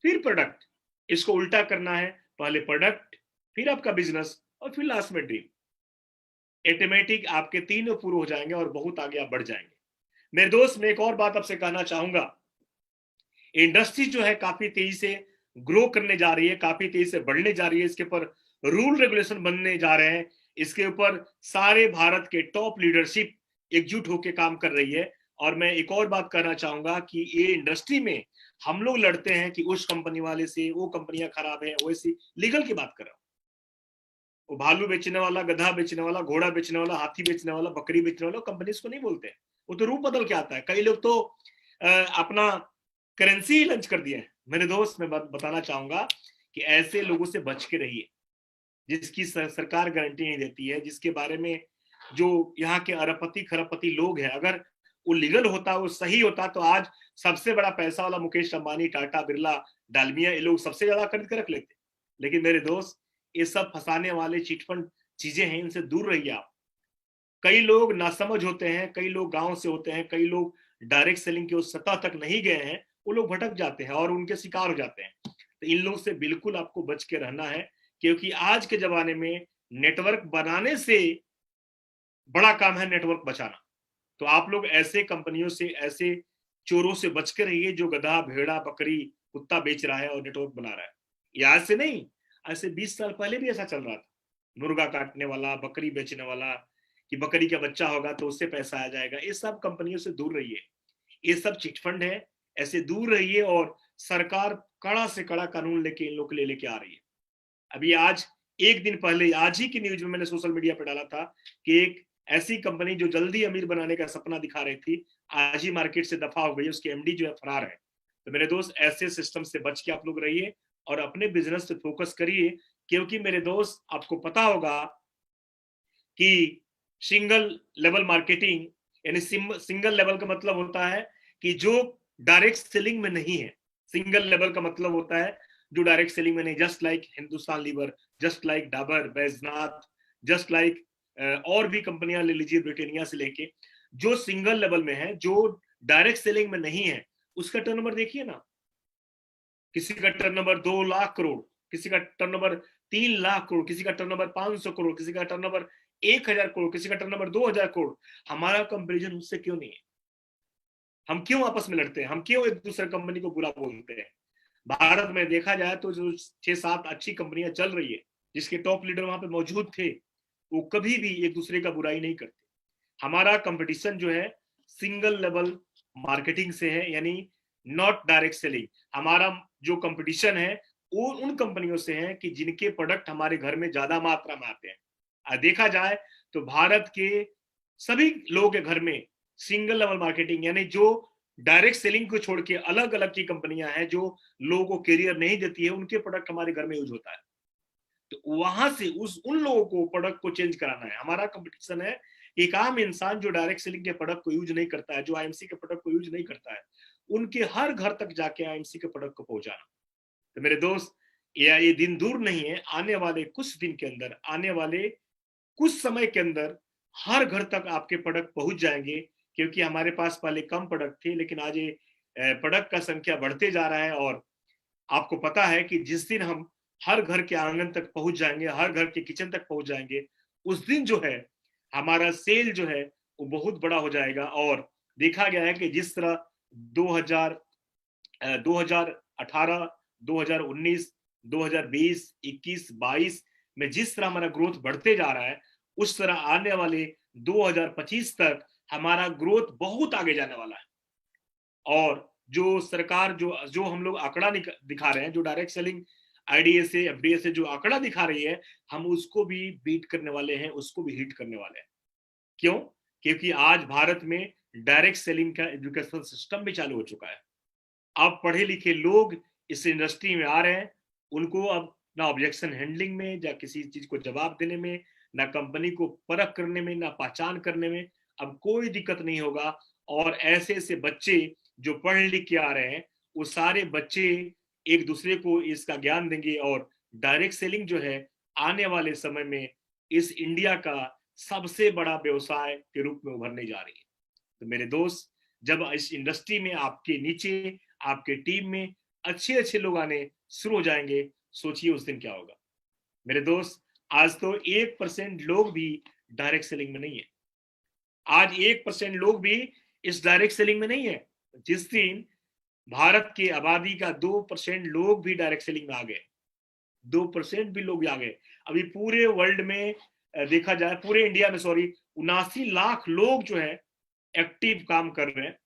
फिर प्रोडक्ट। इसको उल्टा करना है, पहले प्रोडक्ट, फिर आपका बिजनेस और फिर लास्ट में ड्रीम। ऑटोमेटिक आपके तीनों पूरे हो जाएंगे और बहुत आगे आप बढ़ जाएंगे। मेरे दोस्त, मैं एक और बात आपसे कहना चाहूंगा, इंडस्ट्री जो है काफी तेजी से ग्रो करने जा रही है, काफी तेजी से बढ़ने जा रही है, इसके ऊपर रूल रेगुलेशन बनने जा रहे हैं, इसके ऊपर सारे भारत के टॉप लीडरशिप एकजुट होकर काम कर रही है। और मैं एक और बात कहना चाहूंगा कि ये इंडस्ट्री में हम लोग लड़ते हैं कि उस कंपनी वाले से वो कंपनियां खराब है, वैसी लीगल की बात कर रहा हूं। वो भालू बेचने वाला, गधा बेचने वाला, घोड़ा बेचने वाला, हाथी बेचने वाला, बकरी बेचने वाला कंपनी को नहीं बोलते हैं। वो तो रूप बदल के आता है। कई लोग तो अपना करेंसी ही लॉन्च कर दिया है। मेरे दोस्त, मैं बताना चाहूंगा कि ऐसे लोगों से बच के रहिए, जिसकी सरकार गारंटी नहीं देती है, जिसके बारे में जो यहाँ के अरबपति खरबपति लोग हैं, अगर वो लीगल होता, वो सही होता, तो आज सबसे बड़ा पैसा वाला मुकेश अंबानी, टाटा, बिरला, डालमिया, ये लोग सबसे ज्यादा खरीद कर रख लेते। लेकिन मेरे दोस्त, ये सब फंसाने वाले चिटफंड चीजें हैं, इनसे दूर रहिए आप। कई लोग नासमझ होते हैं, कई लोग गांव से होते हैं, कई लोग डायरेक्ट सेलिंग की उस सतह तक नहीं गए हैं, वो लोग भटक जाते हैं और उनके शिकार हो जाते हैं। तो इन लोगों से बिल्कुल आपको बच के रहना है, क्योंकि आज के जमाने में नेटवर्क बनाने से बड़ा काम है नेटवर्क बचाना। तो आप लोग ऐसे कंपनियों से, ऐसे चोरों से बच के रहिए जो गधा, भेड़ा, बकरी, कुत्ता बेच रहा है और नेटवर्क बना रहा है। ये आज से नहीं, आज से 20 साल पहले भी ऐसा चल रहा था। मुर्गा काटने वाला, बकरी बेचने वाला, कि बकरी का बच्चा होगा तो उससे पैसा आ जाएगा, ये सब कंपनियों से दूर रहिए। ये सब चिटफंड है, ऐसे दूर रहिए। और सरकार कड़ा से कड़ा कानून लेके इन लोग के लिए लेके आ रही है। अभी आज एक दिन पहले, आज ही की न्यूज में मैंने सोशल मीडिया पे डाला था कि एक ऐसी कंपनी जो जल्दी अमीर बनाने का सपना दिखा रही थी, आज ही मार्केट से दफा हो गई, उसकी एमडी जो है फरार है। तो मेरे दोस्त, ऐसे सिस्टम से बच के आप लोग रहिए और अपने बिजनेस पे फोकस करिए। क्योंकि मेरे दोस्त, आपको पता होगा कि सिंगल लेवल मार्केटिंग, यानी सिंगल लेवल का मतलब होता है कि जो डायरेक्ट सेलिंग में नहीं है। सिंगल लेवल का मतलब होता है जो डायरेक्ट सेलिंग में नहीं, just like Hindustan Lever, just like Dabur, Baidyanath, just like और भी कंपनियां ले लीजिए, ब्रिटेनिया से लेके, जो सिंगल लेवल में है, जो डायरेक्ट सेलिंग में नहीं है, उसका टर्नओवर देखिए ना। किसी का टर्नओवर 2 लाख करोड़, किसी का टर्नओवर 3 लाख करोड़, किसी का टर्नओवर 500 करोड़, किसी का टर्नओवर 1,000 करोड़, किसी का टर्नओवर 2,000 करोड़। हमारा कंपेरिजन उससे क्यों नहीं है? हम क्यों आपस में लड़ते हैं? हम क्यों एक दूसरे कंपनी को बुरा बोलते हैं? भारत में देखा जाए तो जो 6-7 अच्छी कंपनियां चल रही है, जिसके टॉप लीडर वहां पे मौजूद थे, वो कभी भी एक दूसरे का बुराई नहीं करते। हमारा कंपटीशन जो है सिंगल लेवल मार्केटिंग से है, यानी नॉट डायरेक्ट सेलिंग। हमारा जो कंपटीशन है वो उन कंपनियों से है कि जिनके प्रोडक्ट हमारे घर में ज्यादा मात्रा में आते हैं। देखा जाए तो भारत के सभी लोगों के घर में सिंगल लेवल मार्केटिंग, यानी जो डायरेक्ट सेलिंग को छोड़ के अलग अलग की कंपनियां हैं जो लोगों को कैरियर नहीं देती है, उनके प्रोडक्ट हमारे घर में यूज होता है। तो वहां से उन लोगों को प्रोडक्ट को चेंज कराना है। हमारा कंपटीशन है एक आम इंसान जो डायरेक्ट सेलिंग के प्रोडक्ट को यूज नहीं करता है, जो आईएमसी के प्रोडक्ट को यूज नहीं करता है, उनके हर घर तक जाके आईएमसी के प्रोडक्ट को पहुंचाना। तो मेरे दोस्त, ये दिन दूर नहीं है, आने वाले कुछ दिन के अंदर, आने वाले कुछ समय के अंदर हर घर तक आपके प्रोडक्ट पहुंच जाएंगे। क्योंकि हमारे पास पहले कम प्रोडक्ट थे, लेकिन आज ये प्रोडक्ट का संख्या बढ़ते जा रहा है। और आपको पता है कि जिस दिन हम हर घर के आंगन तक पहुंच जाएंगे, हर घर के किचन तक पहुंच जाएंगे, उस दिन जो है हमारा सेल जो है वो बहुत बड़ा हो जाएगा। और देखा गया है कि जिस तरह 2000 2018, 2019, 2020, 21, 22 में जिस तरह हमारा ग्रोथ बढ़ते जा रहा है, उस तरह आने वाले 2025 तक हमारा ग्रोथ बहुत आगे जाने वाला है। और जो सरकार जो जो हम लोग आंकड़ा दिखा रहे हैं, जो डायरेक्ट सेलिंग आईडीए से, एफडीए से जो आंकड़ा दिखा रही है, हम उसको भी बीट करने वाले हैं, उसको भी हिट करने वाले हैं। क्यों? क्योंकि आज भारत में डायरेक्ट सेलिंग का एजुकेशन सिस्टम भी चालू हो चुका है। अब पढ़े लिखे लोग इस इंडस्ट्री में आ रहे हैं, उनको अब ना ऑब्जेक्शन हैंडलिंग में, या किसी चीज को जवाब देने में, ना कंपनी को परख करने में, ना पहचान करने में अब कोई दिक्कत नहीं होगा। और ऐसे ऐसे बच्चे जो पढ़ लिख के आ रहे हैं, वो सारे बच्चे एक दूसरे को इसका ज्ञान देंगे। और डायरेक्ट सेलिंग जो है आने वाले समय में इस इंडिया का सबसे बड़ा व्यवसाय के रूप में उभरने जा रही है। तो मेरे दोस्त, जब इस इंडस्ट्री में आपके नीचे, आपके टीम में अच्छे अच्छे लोग आने शुरू हो जाएंगे, सोचिए उस दिन क्या होगा। मेरे दोस्त, आज तो 1% लोग भी डायरेक्ट सेलिंग में नहीं है। आज 1% लोग भी इस डायरेक्ट सेलिंग में नहीं है। जिस दिन भारत की आबादी का 2% लोग भी डायरेक्ट सेलिंग में आ गए, 2% भी लोग आ गए, अभी पूरे वर्ल्ड में देखा जाए, पूरे इंडिया में सॉरी 79 लाख लोग जो है एक्टिव काम कर रहे हैं।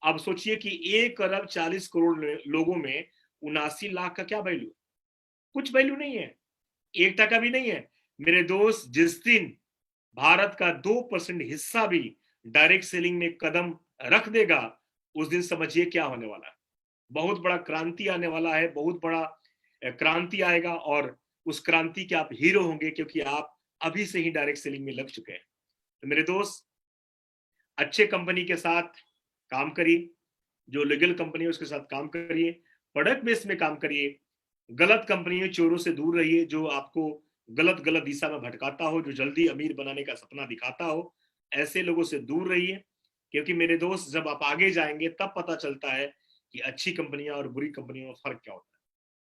अब सोचिए कि 1 अरब 40 करोड़ लोगों में 79 लाख का क्या वैल्यू? कुछ वैल्यू नहीं है, 1 टका भी नहीं है। मेरे दोस्त, जिस दिन भारत का 2% हिस्सा भी डायरेक्ट सेलिंग में कदम रख देगा, उस दिन समझिए क्या होने वाला है। बहुत बड़ा क्रांति आने वाला है, बहुत बड़ा क्रांति आएगा, और उस क्रांति के आप हीरो होंगे, क्योंकि आप अभी से ही डायरेक्ट सेलिंग में लग चुके हैं। तो मेरे दोस्त, अच्छे कंपनी के साथ काम करिए, जो लीगल कंपनी है उसके साथ काम करिए, प्रोडक्ट बेस में काम करिए, गलत कंपनियों चोरों से दूर रहिए जो आपको गलत गलत दिशा में भटकाता हो, जो जल्दी अमीर बनाने का सपना दिखाता हो, ऐसे लोगों से दूर रहिए। क्योंकि मेरे दोस्त, जब आप आगे जाएंगे तब पता चलता है कि अच्छी कंपनियां और बुरी कंपनियों में फर्क क्या होता है।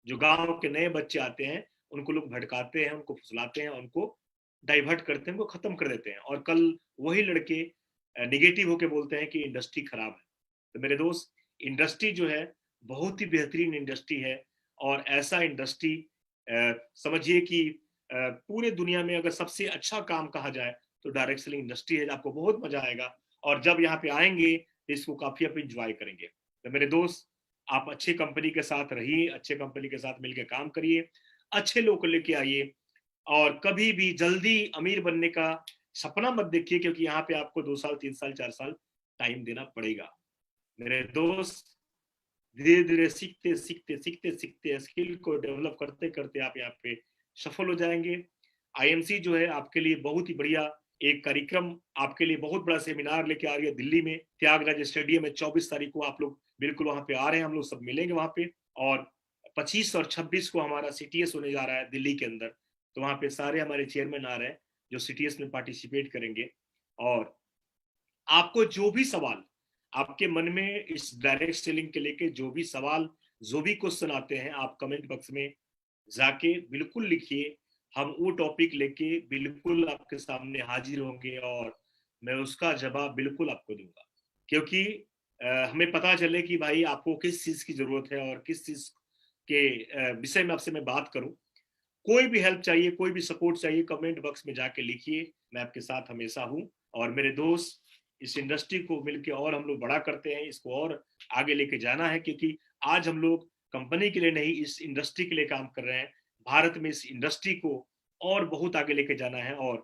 जो गांव के नए बच्चे आते हैं उनको लोग भटकाते हैं, उनको फुसलाते हैं, उनको डाइवर्ट करते हैं, उनको खत्म कर देते हैं, और कल वही लड़के निगेटिव होके बोलते हैं कि इंडस्ट्री खराब है। तो मेरे दोस्त, इंडस्ट्री जो है बहुत ही बेहतरीन इंडस्ट्री है, और ऐसा इंडस्ट्री समझिए कि पूरे दुनिया में अगर सबसे अच्छा काम कहा जाए तो डायरेक्ट सेलिंग इंडस्ट्री है। आपको बहुत मजा आएगा, और जब यहाँ पे आएंगे तो इसको काफी आप इंजॉय करेंगे। तो मेरे दोस्त, आप अच्छे कंपनी के साथ रहिए, अच्छे कंपनी के साथ मिलकर काम करिए, अच्छे लोग को लेके आइए, और कभी भी जल्दी अमीर बनने का सपना मत देखिए, क्योंकि यहाँ पे आपको 2 साल 3 साल 4 साल टाइम देना पड़ेगा। मेरे दोस्त, धीरे धीरे सीखते सीखते सीखते सीखते स्किल को डेवलप करते करते आप यहाँ पे सफल हो जाएंगे। आईएमसी जो है आपके लिए बहुत ही बढ़िया एक कार्यक्रम, आपके लिए बहुत बड़ा सेमिनार लेके आ रही है दिल्ली में, त्यागराज स्टेडियम में 24 तारीख को आप लोग बिल्कुल वहां पे आ रहे हैं, हम लोग सब मिलेंगे वहां पे। और 25 और 26 को हमारा सीटीएस होने जा रहा है दिल्ली के अंदर, तो वहां पे सारे हमारे चेयरमैन आ रहे हैं जो सीटीएस में पार्टिसिपेट करेंगे। और आपको जो भी सवाल आपके मन में इस डायरेक्ट सेलिंग के लेके, जो भी सवाल, जो भी क्वेश्चन आते हैं, आप कमेंट बॉक्स में जाके बिल्कुल लिखिए। हम वो टॉपिक लेके बिल्कुल आपके सामने हाजिर होंगे, और मैं उसका जवाब बिल्कुल आपको दूंगा। क्योंकि हमें पता चले कि भाई आपको किस चीज की जरूरत है और किस चीज के विषय में आपसे मैं बात करूं। कोई भी हेल्प चाहिए, कोई भी सपोर्ट चाहिए, कमेंट बॉक्स में जाके लिखिए, मैं आपके साथ हमेशा हूं। और मेरे दोस्त, इस इंडस्ट्री को मिलकर और हम लोग बड़ा करते हैं, इसको और आगे लेके जाना है, क्योंकि आज हम लोग कंपनी के लिए नहीं, इस इंडस्ट्री के लिए काम कर रहे हैं। भारत में इस इंडस्ट्री को और बहुत आगे लेके जाना है, और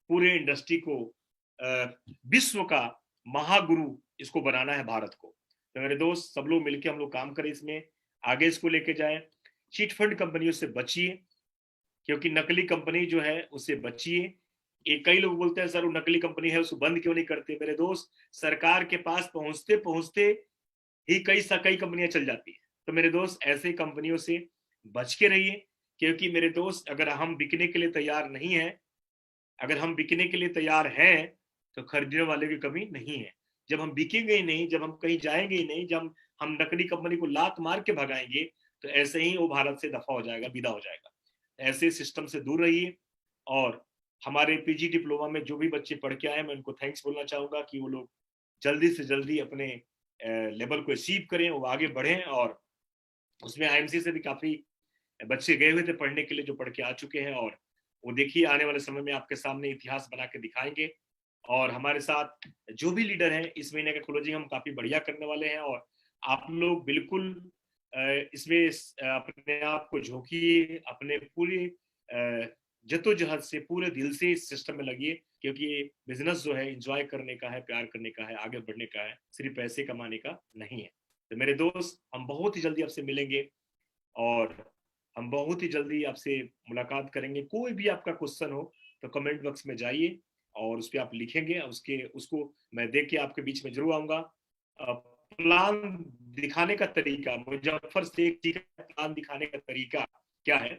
पूरे इंडस्ट्री को विश्व का महागुरु इसको बनाना है, भारत को। तो मेरे दोस्त, सब लोग मिलकर हम लोग काम करें, इसमें आगे इसको लेके जाए। चिट फंड कंपनियों से बचिए, क्योंकि नकली कंपनी जो है उससे बचिए। एक कई लोग बोलते हैं सर वो नकली कंपनी है उसको बंद क्यों नहीं करते? मेरे दोस्त, सरकार के पास पहुंचते पहुंचते ही कई कंपनियां चल जाती है। तो मेरे दोस्त, ऐसे कंपनियों से बच के रहिए, क्योंकि मेरे दोस्त, अगर हम बिकने के लिए तैयार नहीं है, अगर हम बिकने के लिए तैयार हैं, तो खरीदने वाले की कमी नहीं है। जब हम बिकेंगे ही नहीं, जब हम कहीं जाएंगे ही नहीं, जब हम नकली कंपनी को लात मार के भगाएंगे, तो ऐसे ही वो भारत से दफा हो जाएगा, विदा हो जाएगा। ऐसे सिस्टम से दूर रहिए। और हमारे पीजी डिप्लोमा में जो भी बच्चे पढ़ के आए, मैं उनको थैंक्स बोलना चाहूंगा कि वो लोग जल्दी से जल्दी अपने लेवल को अचीव करें, वो आगे बढ़ें। और उसमें आईएमसी से भी काफी बच्चे गए हुए थे पढ़ने के लिए, जो पढ़ के आ चुके हैं, और वो देखिए आने वाले समय में आपके सामने इतिहास बना के दिखाएंगे। और हमारे साथ जो भी लीडर हैं, इस महीने का क्लोजिंग हम काफी बढ़िया करने वाले हैं, और आप लोग बिल्कुल इसमें अपने आप को झोंकिए, अपने पूरे जद्दोजहद से, पूरे दिल से इस सिस्टम में लगिए, क्योंकि ये बिजनेस जो है एंजॉय करने का है, प्यार करने का है, आगे बढ़ने का है, सिर्फ पैसे कमाने का नहीं है। तो मेरे दोस्त, हम बहुत ही जल्दी आपसे मिलेंगे, और हम बहुत ही जल्दी आपसे मुलाकात करेंगे। कोई भी आपका क्वेश्चन हो तो कमेंट बॉक्स में जाइए और उस पर आप लिखेंगे, उसके उसको मैं देख के आपके बीच में जरूर आऊंगा। प्लान दिखाने का तरीका, मुजफ्फर शेख जी का प्लान दिखाने का तरीका क्या है?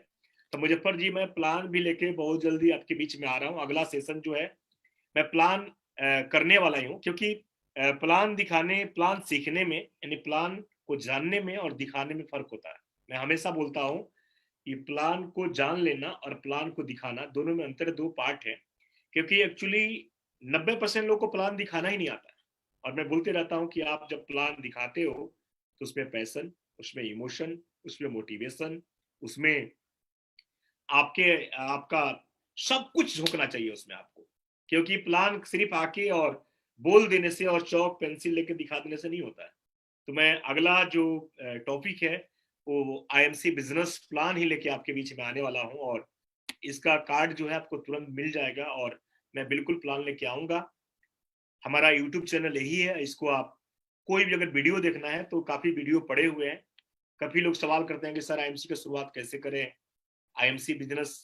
तो मुजफ्फर जी, मैं प्लान भी लेके बहुत जल्दी आपके बीच में आ रहा हूँ। अगला सेशन जो है मैं प्लान करने वाला ही हूँ, क्योंकि प्लान दिखाने, प्लान सीखने में, यानी प्लान को जानने में और दिखाने में फर्क होता है। मैं हमेशा बोलता हूँ कि प्लान को जान लेना और प्लान को दिखाना, दोनों में अंतर, दो पार्ट है। क्योंकि एक्चुअली 90% लोगों को प्लान दिखाना ही नहीं आता है। और मैं बोलते रहता हूँ कि आप जब प्लान दिखाते हो तो उसमें पैशन, उसमें इमोशन, उसमें मोटिवेशन, उसमें आपके आपका सब कुछ झोंकना चाहिए उसमें आपको। क्योंकि प्लान सिर्फ आके और बोल देने से और चौक पेंसिल लेके दिखा देने से नहीं होता है। तो मैं अगला जो टॉपिक है वो आईएमसी बिजनेस प्लान ही लेके आपके बीच में आने वाला हूँ, और इसका कार्ड जो है आपको तुरंत मिल जाएगा, और मैं बिल्कुल प्लान लेके आऊंगा। हमारा यूट्यूब चैनल यही है, इसको आप कोई भी अगर वीडियो देखना है तो काफी वीडियो पड़े हुए हैं। काफी लोग सवाल करते हैं कि सर आईएमसी की शुरुआत कैसे करें, आईएमसी बिजनेस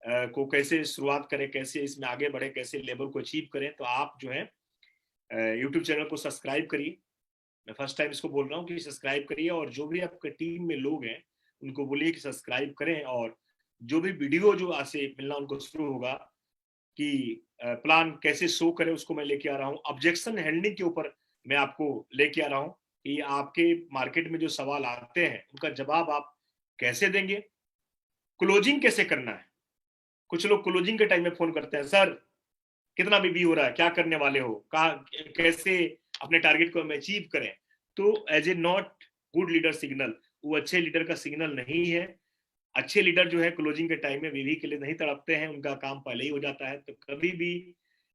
को कैसे शुरुआत करें, कैसे इसमें आगे बढ़े, कैसे लेवल को अचीव करें। तो आप जो है यूट्यूब चैनल को सब्सक्राइब करिए। मैं फर्स्ट टाइम इसको बोल रहा हूँ कि सब्सक्राइब करिए, और जो भी आपके टीम में लोग हैं उनको बोलिए कि सब्सक्राइब करें, और जो भी वीडियो जो आज से मिलना उनको शुरू होगा कि प्लान कैसे शो करें उसको मैं लेके आ रहा हूँ। ऑब्जेक्शन हैंडलिंग के ऊपर मैं आपको लेके आ रहा हूँ कि आपके मार्केट में जो सवाल आते हैं उनका जवाब आप कैसे देंगे, क्लोजिंग कैसे करना है। कुछ लोग क्लोजिंग के टाइम में फोन करते हैं, सर कितना बीबी हो रहा है, क्या करने वाले हो, कहा कैसे अपने टारगेट को हम अचीव करें। तो as a not good leader signal, वो अच्छे लीडर का सिग्नल नहीं है। अच्छे लीडर जो है क्लोजिंग के टाइम में बीवी के लिए नहीं तड़पते हैं, उनका काम पहले ही हो जाता है। तो कभी भी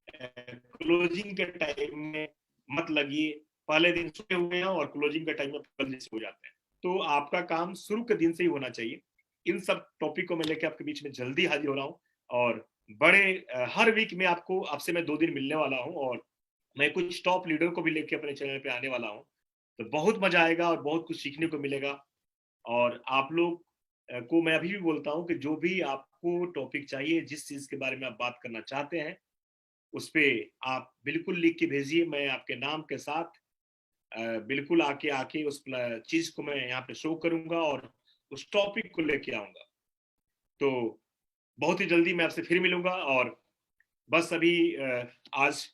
क्लोजिंग के टाइम में मत लगिए, पहले दिन सोए हुए हैं और क्लोजिंग के टाइम में जल्दी से हो जाते हैं। तो आपका काम शुरू के दिन से ही होना चाहिए। इन सब टॉपिक को मैं लेकर आपके बीच में जल्दी हाजिर हो रहा हूँ, और बड़े हर वीक में आपको आपसे मैं 2 दिन मिलने वाला हूँ, और मैं कुछ टॉप लीडर को भी लेके अपने चैनल पे आने वाला हूँ। तो बहुत मजा आएगा और बहुत कुछ सीखने को मिलेगा। और आप लोग को मैं अभी भी बोलता हूँ कि जो भी आपको टॉपिक चाहिए, जिस चीज के बारे में आप बात करना चाहते हैं, उस पे आप बिल्कुल लिख के भेजिए। मैं आपके नाम के साथ बिल्कुल आके आके उस चीज को मैं यहाँ पे शो करूंगा और उस टॉपिक को लेके आऊंगा। तो बहुत ही जल्दी मैं आपसे फिर मिलूंगा। और बस अभी आज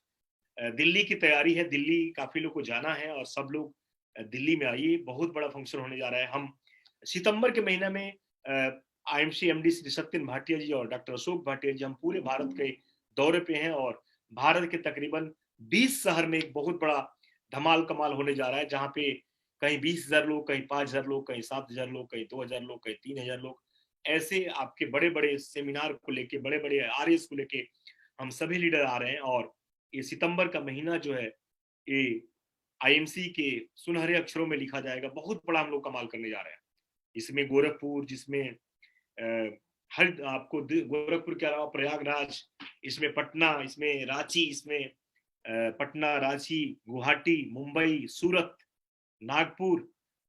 दिल्ली की तैयारी है, दिल्ली काफी लोग को जाना है, और सब लोग दिल्ली में आइए। बहुत बड़ा फंक्शन होने जा रहा है। हम सितंबर के महीने में आईएमसी एमडी श्री सत्यन भाटिया जी और डॉक्टर अशोक भाटिया जी हम पूरे भारत के दौरे पे हैं, और भारत के तकरीबन 20 शहर में एक बहुत बड़ा धमाल कमाल होने जा रहा है, जहाँ पे कहीं 20,000 लोग, कहीं 5,000 लोग, कहीं 7,000 लोग, कहीं 2,000 लोग, कहीं 3,000 लोग। ऐसे आपके बड़े बड़े सेमिनार को लेके, बड़े बड़े आरएस को लेके हम सभी लीडर आ रहे हैं। और ये सितंबर का महीना जो है, ये आईएमसी के सुनहरे अक्षरों में लिखा जाएगा। बहुत बड़ा हम लोग कमाल करने जा रहे हैं। इसमें गोरखपुर, जिसमें हर आपको गोरखपुर के अलावा प्रयागराज, इसमें पटना, इसमें रांची, इसमें पटना, रांची, गुवाहाटी, मुंबई, सूरत, नागपुर,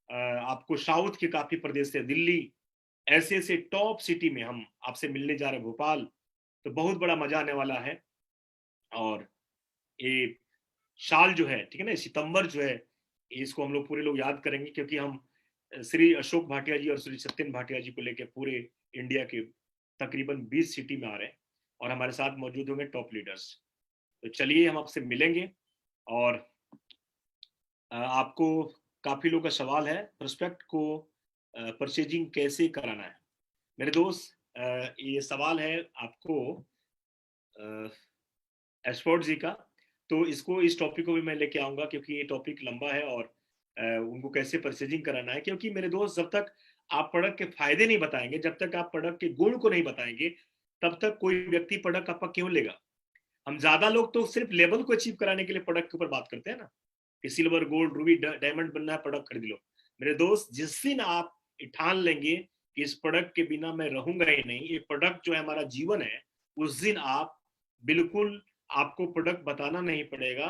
आपको साउथ के काफी प्रदेश से दिल्ली, ऐसे ऐसे टॉप सिटी में हम आपसे मिलने जा रहे हैं, भोपाल। तो बहुत बड़ा मजा आने वाला है। और ये साल जो है, ठीक है ना, सितंबर जो है, इसको हम लोग पूरे लोग याद करेंगे, क्योंकि हम श्री अशोक भाटिया जी और श्री सत्यन भाटिया जी को लेकर पूरे इंडिया के तकरीबन 20 सिटी में आ रहे हैं, और हमारे साथ मौजूद होंगे टॉप लीडर्स। तो चलिए हम आपसे मिलेंगे। और आपको काफी लोग का सवाल है प्रोस्पेक्ट को परचेजिंग कैसे कराना है। मेरे दोस्त, ये सवाल है आपको एशफोर्ड जी का। तो इसको, इस टॉपिक को भी मैं लेके आऊंगा, क्योंकि ये टॉपिक लंबा है, और उनको कैसे परचेजिंग कराना है। क्योंकि मेरे दोस्त, जब तक आप प्रोडक्ट के फायदे नहीं बताएंगे, जब तक आप प्रोडक्ट के गुण को नहीं बताएंगे, तब तक कोई व्यक्ति प्रोडक्ट आपका क्यों लेगा। हम ज्यादा लोग तो सिर्फ लेवल को अचीव कराने के लिए प्रोडक्ट के ऊपर बात करते हैं ना, कि सिल्वर, गोल्ड, रूबी, डायमंड बनना है, प्रोडक्ट खरीद लो। मेरे दोस्त, जिस दिन आप ठान लेंगे कि इस प्रोडक्ट के बिना मैं रहूंगा ही नहीं, ये प्रोडक्ट जो है हमारा जीवन है, उस दिन आप बिल्कुल, आपको प्रोडक्ट बताना नहीं पड़ेगा,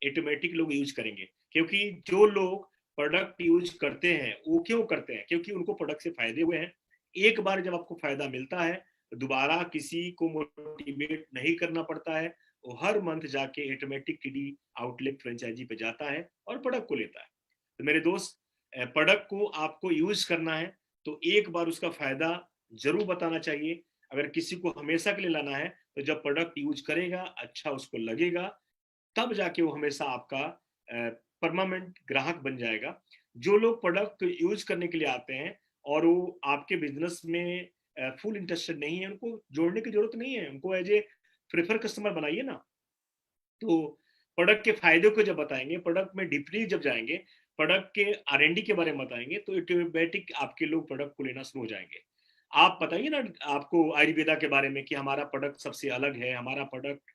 ऑटोमेटिक लोग यूज करेंगे। क्योंकि जो लोग प्रोडक्ट यूज करते हैं वो क्यों करते हैं, क्योंकि उनको प्रोडक्ट से फायदे हुए हैं। एक बार जब आपको फायदा मिलता है तो दोबारा किसी को मोटिवेट नहीं करना पड़ता है। वो हर मंथ जाके ऑटोमेटिक टीडी आउटलेट फ्रेंचाइजी पे जाता है और प्रोडक्ट को लेता है। तो मेरे दोस्त, प्रोडक्ट को आपको यूज करना है तो एक बार उसका फायदा जरूर बताना चाहिए। अगर किसी को हमेशा के लिए लाना है, तो जब प्रोडक्ट यूज करेगा, अच्छा उसको लगेगा, तब जाके वो हमेशा आपका परमानेंट ग्राहक बन जाएगा। जो लोग प्रोडक्ट यूज करने के लिए आते हैं और वो आपके बिजनेस में फुल इंटरेस्टेड नहीं है, उनको जोड़ने की जरूरत नहीं है। उनको एज ए प्रेफर कस्टमर बनाइए ना। तो प्रोडक्ट के फायदे को जब बताएंगे, प्रोडक्ट में डीपली जब जाएंगे, प्रोडक्ट के R&D के बारे में बताएंगे, तो ऑटोमेटिक आपके लोग प्रोडक्ट को लेना शुरू हो जाएंगे। आप बताइए ना आपको आयुर्वेदा के बारे में कि हमारा प्रोडक्ट सबसे अलग है, हमारा प्रोडक्ट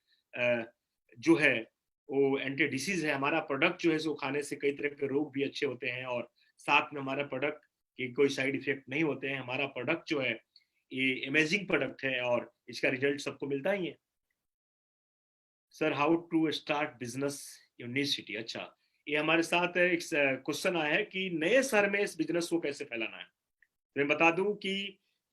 जो है वो एंटी डिसीज है, हमारा प्रोडक्ट जो है सो खाने से कई तरह के रोग भी अच्छे होते हैं, और साथ में हमारा प्रोडक्ट के कोई साइड इफेक्ट नहीं होते हैं, हमारा प्रोडक्ट जो है ये अमेजिंग प्रोडक्ट है और इसका रिजल्ट सबको मिलता ही है। Sir, how to start business in new city. अच्छा, ये हमारे साथ एक क्वेश्चन आया है कि नए शहर में इस बिजनेस को कैसे फैलाना है। तो मैं बता दूं कि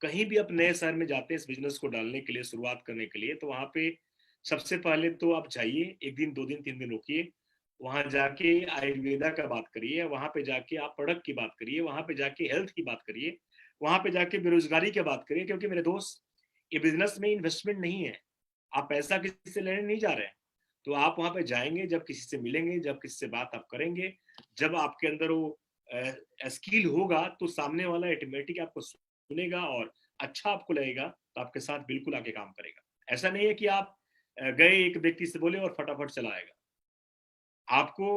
कहीं भी आप नए शहर में जाते हैं इस बिजनेस को डालने के लिए, शुरुआत करने के लिए, तो वहां पे सबसे पहले तो आप जाइए, एक दिन, 2 दिन, 3 दिन रुकिए, वहां जाके आयुर्वेदा का बात करिए, वहां पे जाके आप प्रोडक्ट की बात करिए, वहां पे जाके हेल्थ की बात करिए, वहां पे जाके बेरोजगारी की बात करिए। क्योंकि मेरे दोस्त, ये बिजनेस में इन्वेस्टमेंट नहीं है, आप पैसा किसी से लेने नहीं जा रहे हैं। तो आप वहां पे जाएंगे, जब किसी से मिलेंगे, जब किसी से बात आप करेंगे, जब आपके अंदर वो स्किल होगा, तो सामने वाला ऑटोमेटिक आपको सुनेगा और अच्छा आपको लगेगा, तो आपके साथ बिल्कुल आके काम करेगा। ऐसा नहीं है कि आप गए एक व्यक्ति से बोले और फटाफट चला आएगा। आपको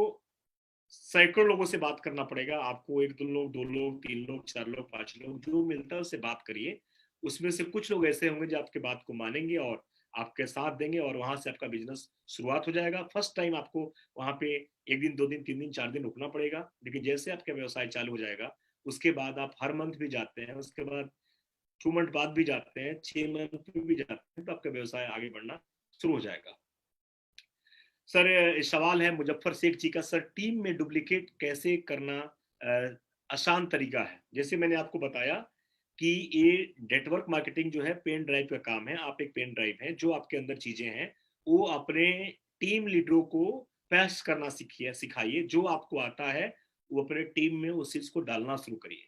सैकड़ों लोगों से बात करना पड़ेगा। आपको एक, 2 लोग, 2 लोग, 3 लोग, 4 लोग, 5 लोग, जो मिलता है उससे बात करिए। उसमें से कुछ लोग ऐसे होंगे जो आपके बात को मानेंगे और आपके साथ देंगे, और वहां से आपका बिजनेस शुरुआत हो जाएगा। फर्स्ट टाइम आपको वहां पे 1 दिन, 2 दिन, 3 दिन, 4 दिन रुकना पड़ेगा, लेकिन जैसे आपका व्यवसाय चालू हो जाएगा, उसके बाद आप हर मंथ भी जाते हैं, उसके बाद 2 मंथ बाद भी जाते हैं, 6 मंथ भी जाते हैं, तो आपका व्यवसाय आगे बढ़ना शुरू हो जाएगा। सर, सवाल है मुजफ्फर शेख जी का, सर टीम में डुप्लीकेट कैसे करना आसान तरीका है। जैसे मैंने आपको बताया कि ये नेटवर्क मार्केटिंग जो है पेन ड्राइव का काम है। आप एक पेन ड्राइव है, जो आपके अंदर चीजें हैं वो अपने टीम लीडरों को पेश करना सीखिए, सिखाइए। जो आपको आता है वो अपने टीम में उस चीज को डालना शुरू करिए।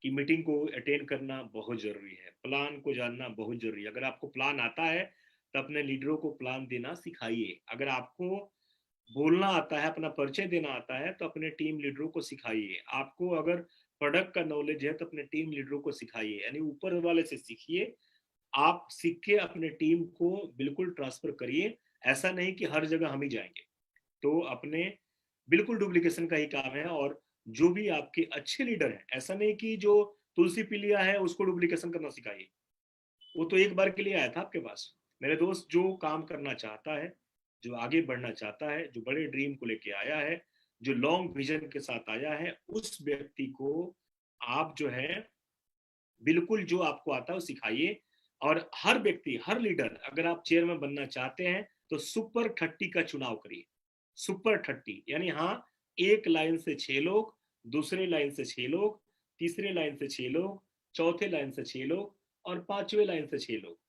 कि मीटिंग को अटेंड करना बहुत जरूरी है, प्लान को जानना बहुत जरूरी है। अगर आपको प्लान आता है तो अपने लीडरों को प्लान देना सिखाइए। अगर आपको बोलना आता है, अपना परिचय देना आता है, तो अपने टीम लीडरों को सिखाइए। आपको अगर प्रोडक्ट का नॉलेज है तो अपने टीम लीडरों को सिखाइए, यानी ऊपर वाले से सीखिए। आप सीख के अपने टीम को बिल्कुल ट्रांसफर करिए। ऐसा नहीं कि हर जगह हम ही जाएंगे। तो अपने बिल्कुल डुप्लीकेशन का ही काम है। और जो भी आपके अच्छे लीडर हैं, ऐसा नहीं कि जो तुलसी पी लिया है उसको डुप्लीकेशन करना सिखाइए। वो तो एक बार के लिए आया था आपके पास। मेरे दोस्त, जो काम करना चाहता है, जो आगे बढ़ना चाहता है, जो बड़े ड्रीम को लेके आया है, जो लॉन्ग विजन के साथ आया है, उस व्यक्ति को आप जो है बिल्कुल जो आपको आता है वो सिखाइए। और हर व्यक्ति, हर लीडर, अगर आप चेयरमैन बनना चाहते हैं तो सुपर 30 का चुनाव करिए। सुपर 30 यानी, हाँ, एक लाइन से 6 लोग, दूसरे लाइन से 6 लोग, तीसरे लाइन से 6 लोग, चौथे लाइन से 6 लोग, और पांचवे लाइन से 6 लोग।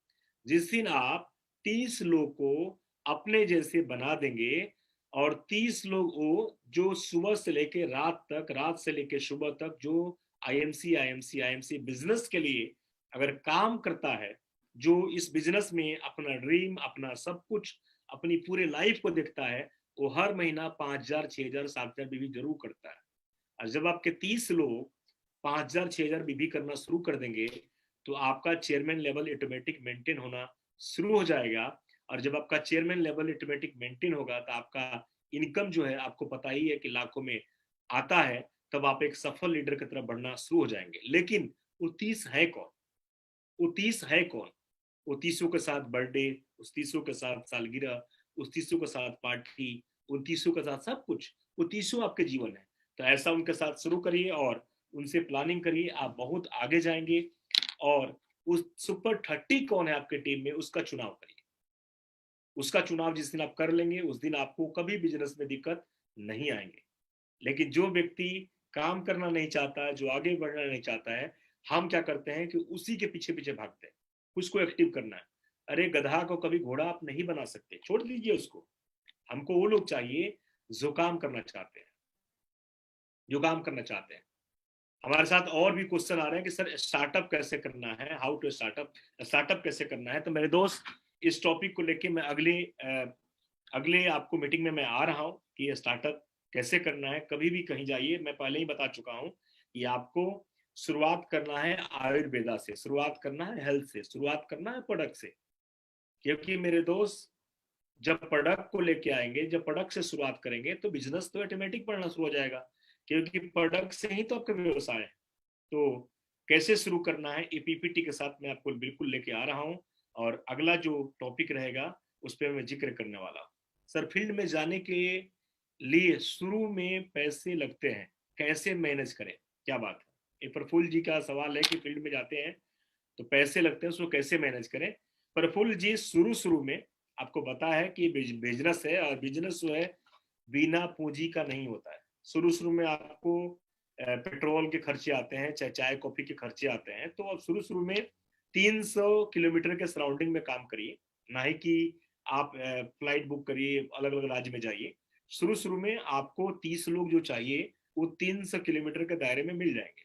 जिस दिन आप 30 लोग को अपने जैसे बना देंगे, और 30 लोग वो जो सुबह से लेके रात तक, रात से लेके सुबह तक, जो आईएमसी आईएमसी आईएमसी बिजनेस के लिए अगर काम करता है, जो इस बिजनेस में अपना ड्रीम, अपना सब कुछ, अपनी पूरे लाइफ को देखता है, वो हर महीना 5,000, 6,000, 7,000 बीवी जरूर करता है। और जब आपके 30 लोग 5,000, 6,000 बीवी करना शुरू कर देंगे, तो आपका चेयरमैन लेवल ऑटोमेटिक मेंटेन होना शुरू हो जाएगा। और जब आपका चेयरमैन लेवल ऑटोमेटिक मेंटेन होगा, तो आपका इनकम जो है, आपको पता ही है कि लाखों में आता है। तब आप एक सफल लीडर की तरफ बढ़ना शुरू हो जाएंगे। लेकिन वो 30 है कौन? वो 30 है कौन? वो 30 के साथ बर्थडे, उस 30 के साथ सालगिरह, उस 30 के साथ पार्टी, उन 30 के साथ सब कुछ, वो 30 आपके जीवन है। तो ऐसा उनके साथ शुरू करिए और उनसे प्लानिंग करिए, आप बहुत आगे जाएंगे। और उस सुपर 30 कौन है आपके टीम में, उसका चुनाव करिए। उसका चुनाव जिस दिन आप कर लेंगे, उस दिन आपको कभी बिजनेस में दिक्कत नहीं आएंगे। लेकिन जो व्यक्ति काम करना नहीं चाहता, जो आगे बढ़ना नहीं चाहता है, हम क्या करते हैं कि उसी के पीछे पीछे भागते हैं। उसको एक्टिव करना है। अरे गधा को कभी घोड़ा आप नहीं बना सकते, छोड़ दीजिए उसको। हमको वो लोग चाहिए जो काम करना चाहते हैं, जो काम करना चाहते हैं। हमारे साथ और भी क्वेश्चन आ रहे हैं कि सर स्टार्टअप कैसे करना है, हाउ टू स्टार्टअप, स्टार्टअप कैसे करना है। तो मेरे दोस्त, इस टॉपिक को लेके मैं अगले आपको मीटिंग में मैं आ रहा हूँ कि स्टार्टअप कैसे करना है। कभी भी कहीं जाइए, मैं पहले ही बता चुका हूँ कि आपको शुरुआत करना है आयुर्वेदा से, शुरुआत करना है हेल्थ से, शुरुआत करना है प्रोडक्ट से। क्योंकि मेरे दोस्त, जब प्रोडक्ट को लेके आएंगे, जब प्रोडक्ट से शुरुआत करेंगे तो बिजनेस तो ऑटोमेटिक बढ़ना शुरू हो जाएगा, क्योंकि प्रोडक्ट से ही तो आपका व्यवसाय है। तो कैसे शुरू करना है, ये पीपीटी के साथ मैं आपको बिल्कुल लेके आ रहा हूँ। और अगला जो टॉपिक रहेगा उस पर मैं जिक्र करने वाला हूँ। सर, फील्ड में जाने के लिए शुरू में पैसे लगते हैं, कैसे मैनेज करें, क्या बात है? ये प्रफुल्ल जी का सवाल है कि फील्ड में जाते हैं तो पैसे लगते हैं, उसको कैसे मैनेज करें। प्रफुल्ल जी, शुरू शुरू में आपको पता है कि बिजनेस है, और बिजनेस जो है बिना पूंजी का नहीं होता है। शुरू शुरू में आपको पेट्रोल के खर्चे आते हैं, चाहे चाय कॉफी के खर्चे आते हैं। तो अब शुरू शुरू में 300 किलोमीटर के सराउंडिंग में काम करिए, ना ही कि आप फ्लाइट बुक करिए, अलग अलग राज्य में जाइए। शुरू शुरू में आपको 30 लोग जो चाहिए वो 300 किलोमीटर के दायरे में मिल जाएंगे।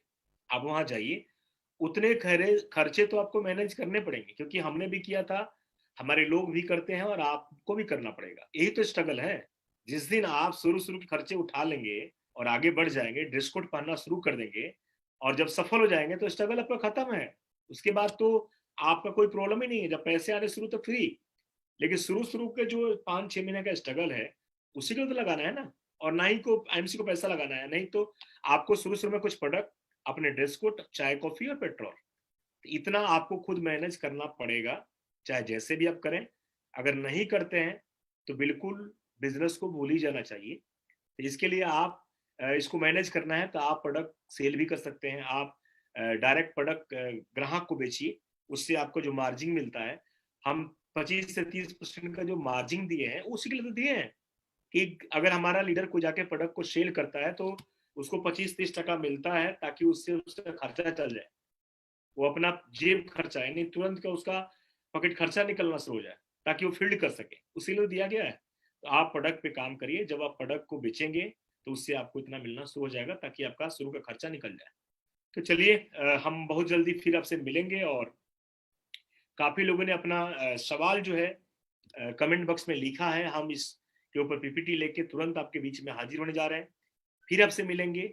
आप वहां जाइए, उतने खर्चे तो आपको मैनेज करने पड़ेंगे, क्योंकि हमने भी किया था, हमारे लोग भी करते हैं, और आपको भी करना पड़ेगा। यही तो स्ट्रगल है। जिस दिन आप शुरू शुरू के खर्चे उठा लेंगे और आगे बढ़ जाएंगे, ड्रेस कोड पहनना शुरू कर देंगे, और जब सफल हो जाएंगे तो स्ट्रगल आपका खत्म है। उसके बाद तो आपका कोई प्रॉब्लम ही नहीं है। जब पैसे आने शुरू तो फ्री। लेकिन शुरू शुरू के जो 5-6 महीने का स्ट्रगल है, उसी को तो लगाना है ना। और ना ही को आईएमसी को पैसा लगाना है, नहीं तो आपको शुरू शुरू में कुछ प्रोडक्ट, अपने ड्रेस कोड, चाय कॉफी और पेट्रोल, इतना आपको खुद मैनेज करना पड़ेगा, चाहे जैसे भी आप करें। अगर नहीं करते हैं तो बिल्कुल बिजनेस को भूल ही जाना चाहिए। तो इसके लिए आप इसको मैनेज करना है तो आप प्रोडक्ट सेल भी कर सकते हैं। आप डायरेक्ट प्रोडक्ट ग्राहक को बेचिए, उससे आपको जो मार्जिन मिलता है, हम 25 से 30% का जो मार्जिन दिए हैं उसी के लिए तो दिए हैं कि अगर हमारा लीडर को जाके प्रोडक्ट को सेल करता है तो उसको 25-30% मिलता है, ताकि उससे उसका खर्चा चल जाए। वो अपना जेब खर्चा, यानी तुरंत का उसका पॉकेट खर्चा निकलना शुरू हो जाए, ताकि वो फील्ड कर सके। उसी लिए दिया गया है। तो आप प्रोडक्ट पे काम करिए, जब आप प्रोडक्ट को बेचेंगे तो उससे आपको इतना मिलना शुरू हो जाएगा, ताकि आपका शुरू का खर्चा निकल जाए। तो चलिए, हम बहुत जल्दी फिर आपसे मिलेंगे। और काफी लोगों ने अपना सवाल जो है कमेंट बॉक्स में लिखा है। हम इसके ऊपर पीपीटी लेके तुरंत आपके बीच में हाजिर होने जा रहे हैं। फिर आपसे मिलेंगे।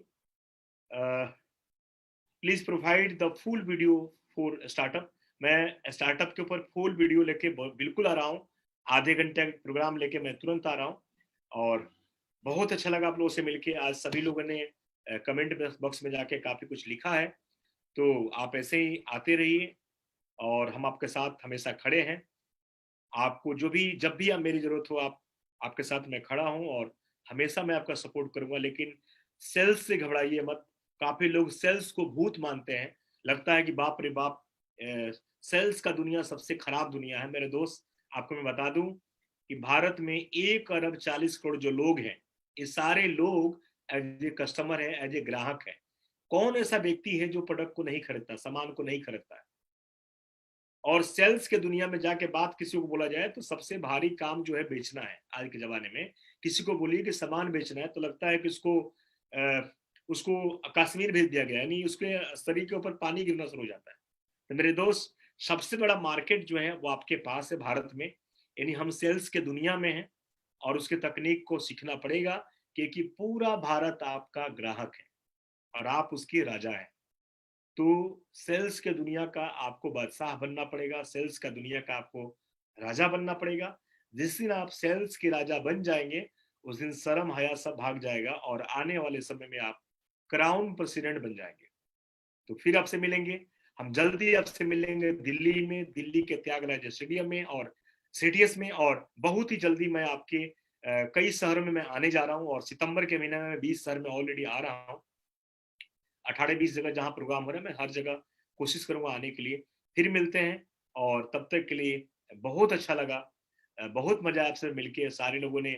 Please provide the full video for startup. मैं स्टार्टअप के ऊपर फुल वीडियो लेके बिल्कुल आ रहा हूँ। आधे घंटे का प्रोग्राम लेके मैं तुरंत आ रहा हूँ। और बहुत अच्छा लगा आप लोगों से मिलके। आज सभी लोगों ने कमेंट बॉक्स में जाके काफी कुछ लिखा है। तो आप ऐसे ही आते रहिए, और हम आपके साथ हमेशा खड़े हैं। आपको जो भी, जब भी आप मेरी जरूरत हो, आप आपके साथ मैं खड़ा हूं, और हमेशा मैं आपका सपोर्ट करूंगा। लेकिन सेल्स से घबराइए मत। काफी लोग सेल्स को भूत मानते हैं, लगता है कि बाप रे बाप, सेल्स का दुनिया सबसे खराब दुनिया है। मेरे दोस्त, आपको मैं बता दूं कि भारत में 1 अरब 40 करोड़ जो लोग हैं, ये सारे लोग एज ए कस्टमर है, एज ए ग्राहक है। कौन ऐसा व्यक्ति है जो प्रोडक्ट को नहीं खरीदता, सामान को नहीं खरीदता है? और सेल्स के दुनिया में जाके बात किसी को बोला जाए तो सबसे भारी काम जो है बेचना है। आज के जमाने में किसी को बोलिए कि सामान बेचना है तो लगता है कि उसको कश्मीर भेज दिया गया, यानी उसके शरीर के ऊपर पानी गिरना शुरू हो जाता है। तो मेरे दोस्त, सबसे बड़ा मार्केट जो है वो आपके पास है भारत में। यानी हम सेल्स के दुनिया में हैं, और उसके तकनीक को सीखना पड़ेगा, क्योंकि पूरा भारत आपका ग्राहक है और आप उसके राजा हैं। तो सेल्स के दुनिया का आपको बादशाह बनना पड़ेगा, सेल्स का दुनिया का आपको राजा बनना पड़ेगा। जिस दिन आप सेल्स के राजा बन जाएंगे, उस दिन शर्म हया सब भाग जाएगा, और आने वाले समय में आप क्राउन प्रेसिडेंट बन जाएंगे। तो फिर आपसे मिलेंगे, हम जल्दी आपसे मिलेंगे दिल्ली में, दिल्ली के त्यागराज स्टेडियम में और सीटीएस में। और बहुत ही जल्दी मैं आपके कई शहरों में मैं आने जा रहा हूँ, और सितंबर के महीने में 20 शहर में ऑलरेडी आ रहा हूँ। 18-20 जगह जहां प्रोग्राम हो रहा है, मैं हर जगह कोशिश करूंगा आने के लिए। फिर मिलते हैं, और तब तक के लिए बहुत अच्छा लगा। बहुत मजा आपसे मिलके। सारे लोगों ने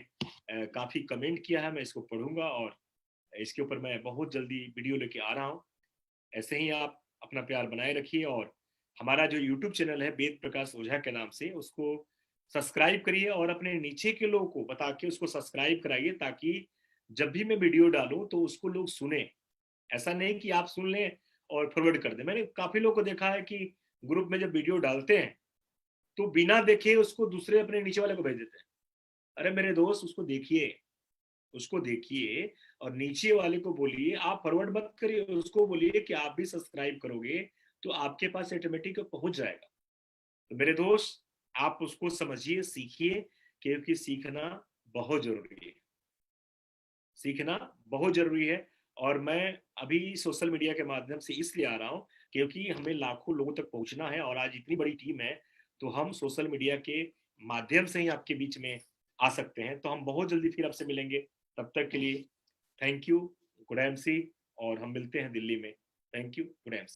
काफी कमेंट किया है, मैं इसको पढ़ूंगा, और इसके ऊपर मैं बहुत जल्दी वीडियो लेके आ रहा हूँ। ऐसे ही आप अपना प्यार बनाए रखिए, और हमारा जो यूट्यूब चैनल है वेद प्रकाश ओझा के नाम से, उसको सब्सक्राइब करिए, और अपने नीचे के लोगों को बता के उसको सब्सक्राइब कराइए, ताकि जब भी मैं वीडियो डालूं तो उसको लोग सुने। ऐसा नहीं कि आप सुन लें और फॉरवर्ड कर दें। मैंने काफी लोगों को देखा है कि ग्रुप में जब वीडियो डालते हैं तो बिना देखे उसको दूसरे अपने नीचे वाले को भेज देते हैं। अरे मेरे दोस्त, उसको देखिए, उसको देखिए, और नीचे वाले को बोलिए, आप फॉरवर्ड मत करिए, उसको बोलिए कि आप भी सब्सक्राइब करोगे तो आपके पास ऑटोमेटिक पहुंच जाएगा। तो मेरे दोस्त, आप उसको समझिए, सीखिए, क्योंकि सीखना बहुत जरूरी है। सीखना बहुत जरूरी है। और मैं अभी सोशल मीडिया के माध्यम से इसलिए आ रहा हूँ क्योंकि हमें लाखों लोगों तक पहुंचना है, और आज इतनी बड़ी टीम है, तो हम सोशल मीडिया के माध्यम से ही आपके बीच में आ सकते हैं। तो हम बहुत जल्दी फिर आपसे मिलेंगे। तब तक के लिए थैंक यू, गुड एमसी, और हम मिलते हैं दिल्ली में। Thank you, good MC.